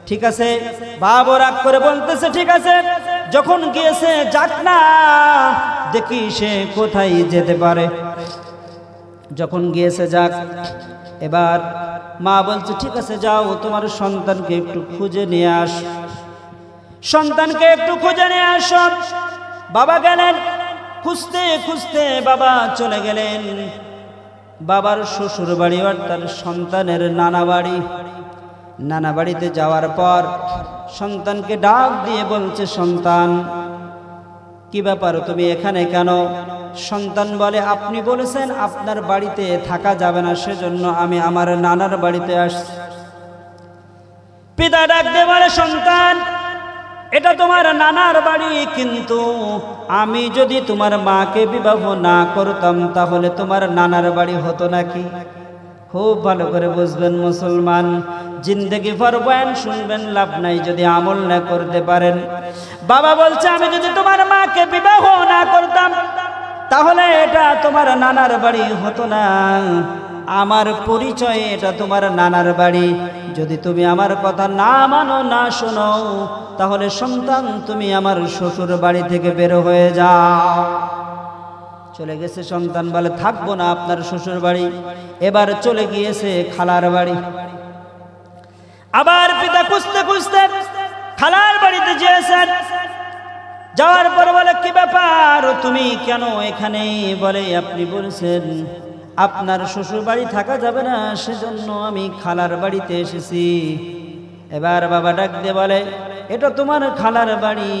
ঠিক আছে, বাবা রাগ করে বলতেছে ঠিক আছে, যখন গিয়েছে যাক না, দেখি সে কোথায় যেতে পারে। যখন গিয়েছে যাক। এবার মা বলছে ঠিক আছে যাও, তোমার সন্তানকে একটু খুঁজে নিয়ে আস, সন্তানকে একটু খুঁজে নিয়ে আস। বাবা গেলেন, খুঁজতে খুঁজতে বাবা চলে গেলেন বাবার শ্বশুর বাড়ি অর্থাৎ সন্তানের নানা বাড়ি। নানা বাড়িতে যাওয়ার পর সন্তানকে ডাক দিয়ে বলছে সন্তান কি ব্যাপার, তুমি এখানে কেন? সন্তান বলে আপনি বলেছেন আপনার বাড়িতে থাকা যাবে না, সেজন্য আমি আমার নানার বাড়িতে আসছি। পিতা ডাক দিয়ে বলে সন্তান এটা তোমার নানার বাড়ি, কিন্তু আমি যদি তোমার মাকে বিবাহ না করতাম তাহলে তোমার নানার বাড়ি হতো নাকি? খুব ভালো করে বুঝবেন মুসলমান, জিন্দেগি ভর বয়ান শুনবেন, লাভ নাই যদি আমল না করতে পারেন। বাবা বলছে আমি যদি তোমার মাকে বিবাহ না করতাম তাহলে এটা তোমার নানার বাড়ি হতো না, আমার পরিচয় এটা তোমার নানার বাড়ি। যদি তুমি আমার কথা না মানো, না শোনো, তাহলে সন্তান তুমি আমার শ্বশুর বাড়ি থেকে বের হয়ে যাও। চলে গেছে সন্তান, বলে থাকবো না আপনার শ্বশুর বাড়ি। এবার চলে গিয়েছে খালার বাড়ি। আবার পিতা খুঁজতে খুঁজতে খালার বাড়িতে গিয়েছেন। যাওয়ার পর বলে কি ব্যাপার, তুমি কেন এখানে? বলে আপনি বলেছেন আপনার শ্বশুর বাড়ি থাকা যাবে না, সেজন্য আমি খালার বাড়িতে এসেছি। এবার বাবা ডাক দিয়ে বলে এটা তোমার খালার বাড়ি,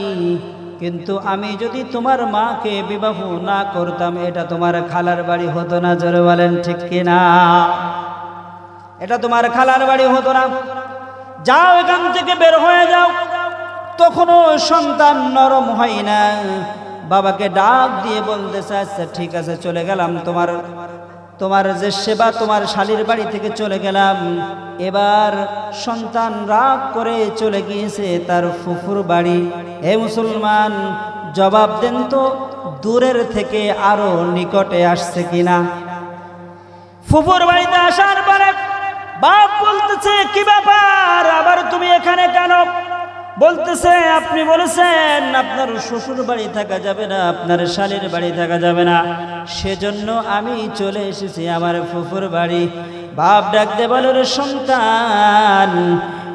কিন্তু আমি যদি তোমার মাকে বিবাহ না করতাম এটা তোমার খালার বাড়ি হতো না। জোরে বলেন ঠিক কিনা? এটা তোমার খালার বাড়ি হতো না, যাও এখান থেকে বের হয়ে যাও। তখনও সন্তান নরম হয় না, বাবাকে ডাক দিয়ে বলতেছে আচ্ছা ঠিক আছে চলে গেলাম, তোমার যে সেবা তোমার শালীর বাড়ি থেকে চলে গেলাম। এবার সন্তান রাগ করে চলে গিয়েছে তার ফুফুর বাড়ি। হে মুসলমান জবাব দেন তো, দূরের থেকে আরো নিকটে আসছে কিনা? ফুফুর বাড়িতে আসার পরে বাপ বলতেছে কি ব্যাপার, আবার তুমি এখানে কেন? বলতেছে আপনি বলেছেন আপনার শ্বশুর বাড়ি থাকা যাবে না, আপনার শালীর বাড়ি থাকা যাবে না, সেজন্য আমি চলে এসেছি আমার ফুফুর বাড়ি। বাপ ডাক দে বলে রে সন্তান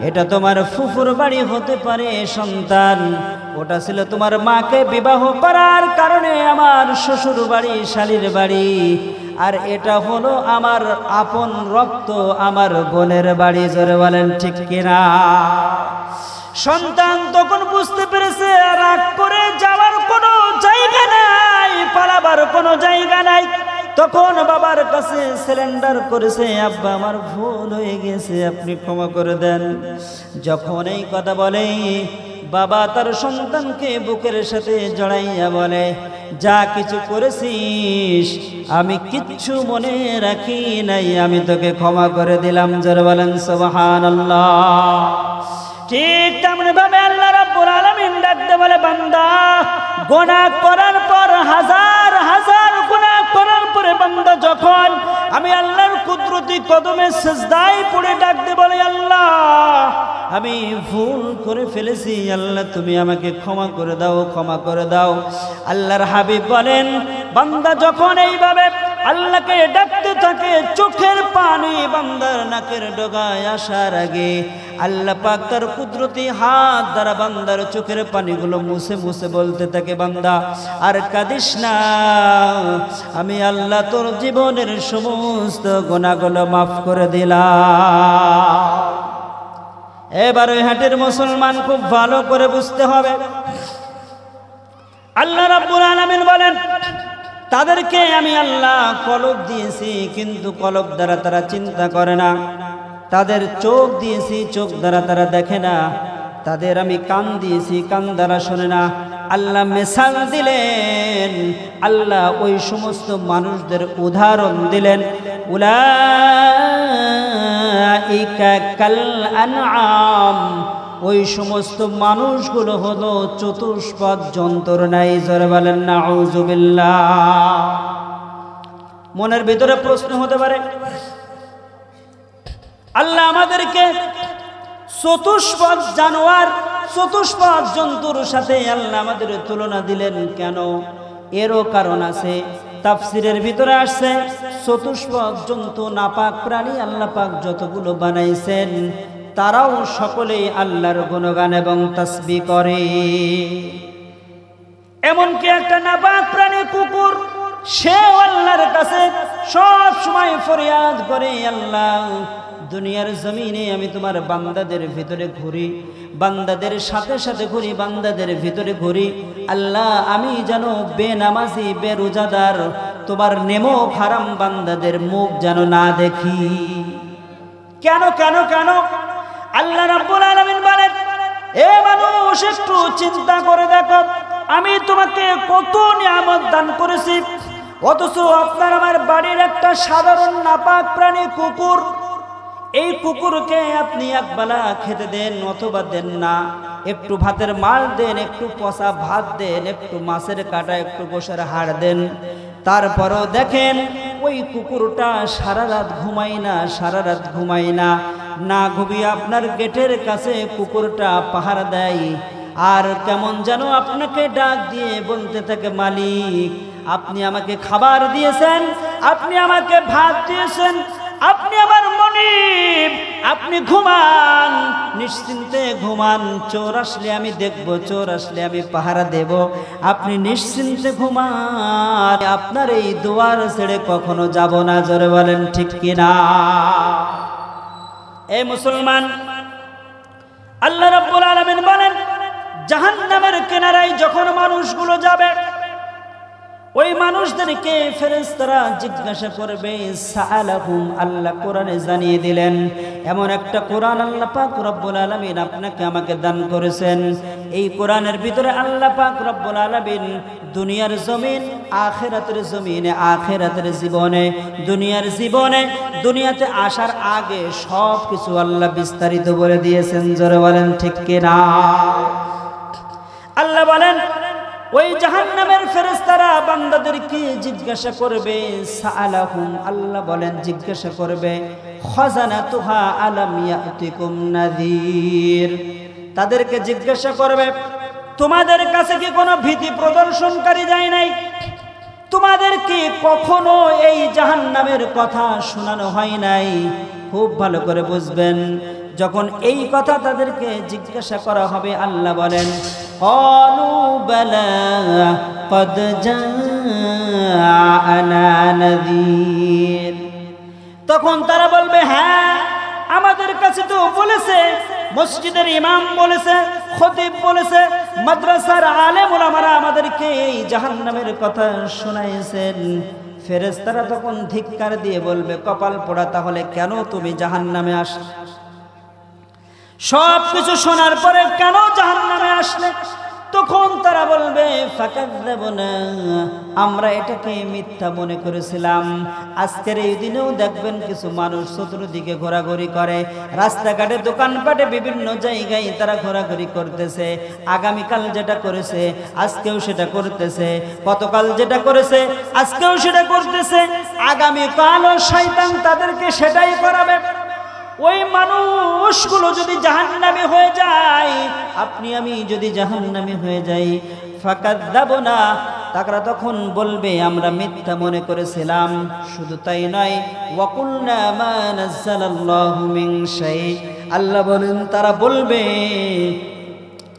এটা তোমার ফুফুর বাড়ি হতে পারে সন্তান, ওটা ছিল তোমার মাকে বিবাহ করার কারণে আমার শ্বশুর বাড়ি শালীর বাড়ি, আর এটা হলো আমার আপন রক্ত আমার বোনের বাড়ি। জোরে বলেন ঠিক কিনা? সন্তান তখন বুঝতে পেরেছে রাগ করে যাওয়ার কোনো জায়গা নাই, পালাবার কোনো জায়গা নাই। তখন বাবার কাছে সিলিন্ডার করেছে আব্বা আমার ভুল হয়ে গেছে, আপনি ক্ষমা করে দেন। যখন এই কথা বলে বাবা তার সন্তানকে বুকের সাথে জড়াইয়া বলে যা কিছু করেছিস আমি কিচ্ছু মনে রাখি নাই, আমি তোকে ক্ষমা করে দিলাম। জোরে বলেন সুবহানাল্লাহ। ঠিক তেমনি ভাবে আল্লাহ রাব্বুল আলামিন ডাকতে বলে বান্দা গুনাহ করার পর হাজার হাজার গুনাহ করার পরে বান্দা যখন আমি আল্লাহর কুদরতি কদমে সিজদায় পড়ে ডাকতে বলে আল্লাহ আমি ভুল করে ফেলেছি, আল্লাহ তুমি আমাকে ক্ষমা করে দাও, ক্ষমা করে দাও। আল্লাহর হাবিব বলেন বান্দা যখন এইভাবে আল্লাহকে ডাকতে থাকে চোখের পানি বান্দার নাকের ডগায় আসার আগে আল্লাহ পাক তার কুদরতি হাত দ্বারা বান্দার চোখের পানিগুলো মুছে মুছে বলতে থাকে বান্দা আর কাঁদিস না, আমি আল্লাহ তোর জীবনের সমস্ত গুনাহগুলো মাফ করে দিলাম। এবার ওই হাটের মুসলমান খুব ভালো করে বুঝতে হবে, আল্লাহ রাব্বুল আলামিন বলেন তাদেরকে আমি আল্লাহ কলব দিয়েছি, কিন্তু কলব দ্বারা তারা চিন্তা করে না। তাদের চোখ দিয়েছি, চোখ দ্বারা তারা দেখে না। তাদের আমি কান দিয়েছি, কান দ্বারা শোনে না। আল্লাহ মিসাল দিলেন, আল্লাহ ওই সমস্ত মানুষদের উদাহরণ দিলেন, উলাইকা কাল আনআম, ওই সমস্ত মানুষগুলো হলো চতুষ্পদ জন্তুর ন্যায়। জোরে বলেন নাউযুবিল্লাহ। মনের ভিতরে প্রশ্ন হতে পারে, আল্লাহ আমাদেরকে চতুষ্পদ জানোয়ার, চতুষ্পদ জন্তুর সাথে আল্লাহ আমাদের তুলনা দিলেন কেন? এরও কারণ আছে। তাফসিরের ভিতরে আসছে চতুষ্পদ জন্তু নাপাক প্রাণী আল্লাহ পাক যতগুলো বানাইছেন তারাও সকলেই আল্লাহর গুণগান এবং তাসবিহ করে। এমনকি একটা নাপাক প্রাণী কুকুর, সেও আল্লাহর কাছে সব সময় ফরিয়াদ করে, আল্লাহ দুনিয়ার জমিনে আমি তোমার বান্দাদের ভিতরে ঘুরি, বান্দাদের সাথে সাথে ঘুরি, বান্দাদের ভিতরে ঘুরি। আল্লাহ আমি যেন বেনামাজি বেরোজাদার তোমার নেমক হারাম বান্দাদের মুখ যেন না দেখি। কেন কেন কেন? আল্লাহ রাব্বুল আলামিন বলেন, এ মানুষ একটু চিন্তা করে দেখো, আমি তোমাকে কত নিয়ামত দান করেছি, অথচ আপনার আমার বাড়ির একটা সাধারণ নাপাক প্রাণী কুকুর, এই কুকুরকে আপনি একবেলা খেতে দেন অথবা দেন না, একটু ভাতের মার দেন, একটু পচা ভাত দেন, একটু মাছের কাটা, একটু গোশের হাড় দেন, তারপরও দেখেন ওই কুকুরটা সারা রাত ঘুমায় না, সারা রাত ঘুমায় না, না ঘুমিয়ে আপনার গেটের কাছে কুকুরটা পাহারা দেয়। আর কেমন যেন আপনাকে ডাক দিয়ে বলতে থাকে, মালিক আপনি আমাকে খাবার দিয়েছেন, আপনি আমাকে ভাত দিয়েছেন, আপনি আমার মনিব, আপনি ঘুমান, নিশ্চিন্তে ঘুমান, চোর আসলে আমি দেখব, চোর আসলে আমি পাহারা দেব, আপনি নিশ্চিন্তে ঘুমান, আপনার এই দুয়ার ছেড়ে কখনো যাব না। জোরে বলেন ঠিক কিনা? এই মুসলমান, আল্লাহ রাব্বুল আলামিন বলেন জাহান্নামের কিনারায় যখন মানুষগুলো যাবে, ওই মানুষদেরকে ফেরেশতারা জিজ্ঞাসা করবে, সাআলাহুম, আল্লাহ কোরআনে জানিয়ে দিলেন। এমন একটা কোরআন আল্লাহ পাক রব্বুল আলামিন আপনাকে আমাকে দান করেছেন। এই কোরআনের ভিতরে আল্লাহ পাক রব্বুল আলামিন দুনিয়ার জমিন, আখিরাতের জমিনে, আখিরাতের জীবনে, দুনিয়ার জীবনে, দুনিয়াতে আসার আগে সব কিছু আল্লাহ বিস্তারিত বলে দিয়েছেন। জোরে বলেন ঠিক কিনা? আল্লাহ বলেন ওই জাহান্নামের ফেরেশতারা বান্দাদেরকে জিজ্ঞাসা করবে, সাআলাহুম, আল্লাহ বলেন জিজ্ঞাসা করবে, খাজানাতুহা আলাম ইয়াতিকুম নাযীর, তাদেরকে জিজ্ঞাসা করবে তোমাদের কাছে কি কোনো ভীতি প্রদর্শনকারী যায় নাই? তোমাদেরকে কখনো এই জাহান্নামের কথা শোনানো হয় নাই? খুব ভালো করে বুঝবেন, যখন এই কথা তাদেরকে জিজ্ঞাসা করা হবে, আল্লাহ বলেন ক্বালু বালা ক্বাদ জাআনা নাযীর, তখন তারা বলবে হ্যাঁ আমাদের কাছে তো বলেছে, মসজিদের ইমাম বলেছে, খতিব বলেছে, মাদ্রাসার আলেম ওলামারা আমাদেরকে এই জাহান্নামের কথা শোনাইছেন। ফেরেশতারা তখন ধিক্কার দিয়ে বলবে, কপাল পোড়া, তাহলে কেন তুমি জাহান্নামে আসলে? সব কিছু শোনার পরে কেন জাহান্নামে আসলে? তখন তারা বলবে, ফাকাযযাবনা, আমরা এটাকে মিথ্যা মনে করেছিলাম। আজকের এই দিনেও দেখবেন কিছু মানুষ চতুর্দিকে ঘোরাঘুরি করে, রাস্তাঘাটে, দোকানপাটে, বিভিন্ন জায়গায় তারা ঘোরাঘুরি করতেছে। আগামীকাল যেটা করেছে আজকেও সেটা করতেছে, গতকাল যেটা করেছে আজকেও সেটা করতেছে, আগামীকালও শয়তান তাদেরকে সেটাই করাবে। ওই মানুষগুলো যদি জাহান্নামী হয়ে যায়, আপনি আমি যদি জাহান্নামী হয়ে যাই, ফাকাযযাবনা, তারা তখন বলবে আমরা মিথ্যা মনে করেছিলাম। শুধু তাই নয়, ওয়াকুলনা মা নাযালাল্লাহু মিন শাই, আল্লাহ বলেন তারা বলবে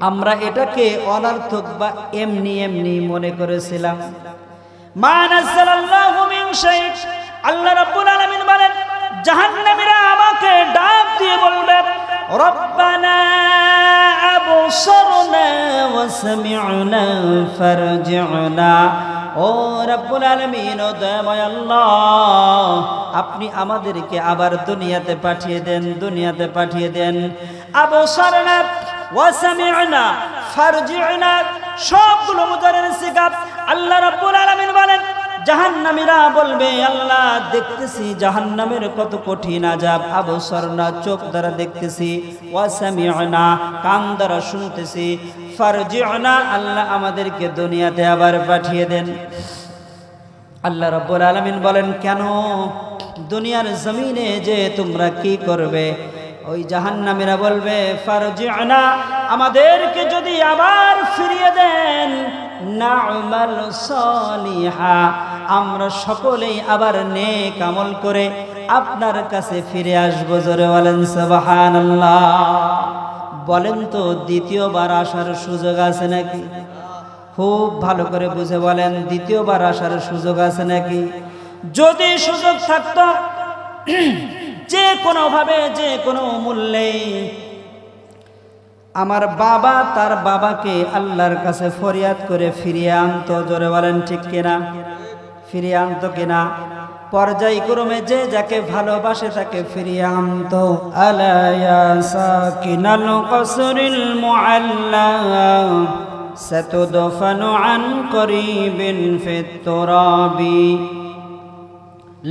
আমরা এটাকে অনর্থক বা এমনি এমনি মনে করেছিলাম। মা নাযালাল্লাহু মিন শাই, আল্লাহ রাব্বুল আলামিন বলেন জাহান্নামীরা আমাকে ডাক দিয়ে বলবে, ও রব্বানা আবসারনা ওয়া সামি'না ফারজি'না। ও রব্বুল আলামিন, ও দয়াময় আল্লাহ, আপনি আমাদেরকে আবার দুনিয়াতে পাঠিয়ে দেন, দুনিয়াতে পাঠিয়ে দেন। আবসারনা ওয়া সামি'না ফারজি'না সবগুলো মুজারের সিগা। আল্লাহ রাব্বুল আলামিন বলেন, জাহান্নামীরা বলবে, আল্লাহ দেখতেছি জাহান্নামের কত কঠিন আযাব। আবসারনা চোখ দ্বারা দেখতেছি, ওয়া সামি'না কান দ্বারা শুনতেছি, ফারজি'না আল্লাহ আমাদেরকে দুনিয়াতে আবার পাঠিয়ে দেন। আল্লাহ রাব্বুল আলামিন বলেন, কেন দুনিয়ার জমিনে যে তোমরা কি করবে? ওই জাহান্নামীরা বলবে, ফারজি'না আমাদেরকে যদি আবার ফিরিয়ে দেন, না'মাল সালিহা আমরা সকলেই আবার নেক আমল করে আপনার কাছে ফিরে আসবো। জোরে বলেন সুবহানাল্লাহ। বলেন তো দ্বিতীয়বার আসার সুযোগ আছে নাকি? খুব ভালো করে বুঝে বলেন, দ্বিতীয়বার আসার সুযোগ আছে নাকি? যদি সুযোগ থাকতো, যে কোনো ভাবে যে কোনো মূল্যে আমার বাবা তার বাবাকে আল্লাহর কাছে ফরিয়াদ করে ফিরিয়ে আনতো। জোরে বলেন ঠিক কিনা? ফিরিয়ে আনতো কিনা? পর্যায়ক্রমে যে যাকে ভালোবাসে তাকে ফিরিয়ে আনতো। আলা ইয়া সাকিনাল কসরিল মুআল্লা সাতুদফানু আন করিবিন ফিত তুরাবি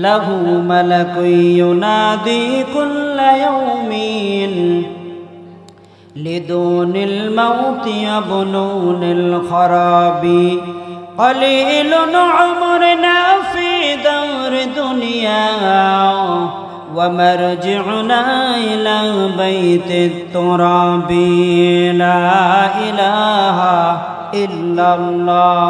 লাহু মালাকুন ইউনাদি কুল্লা ইয়াউমিন লিদুনিল মাউতি ইয়াবনুনিল খরাবি قليل عمرنا في دار دنيا ومرجعنا إلى بيت التراب لا إله إلا الله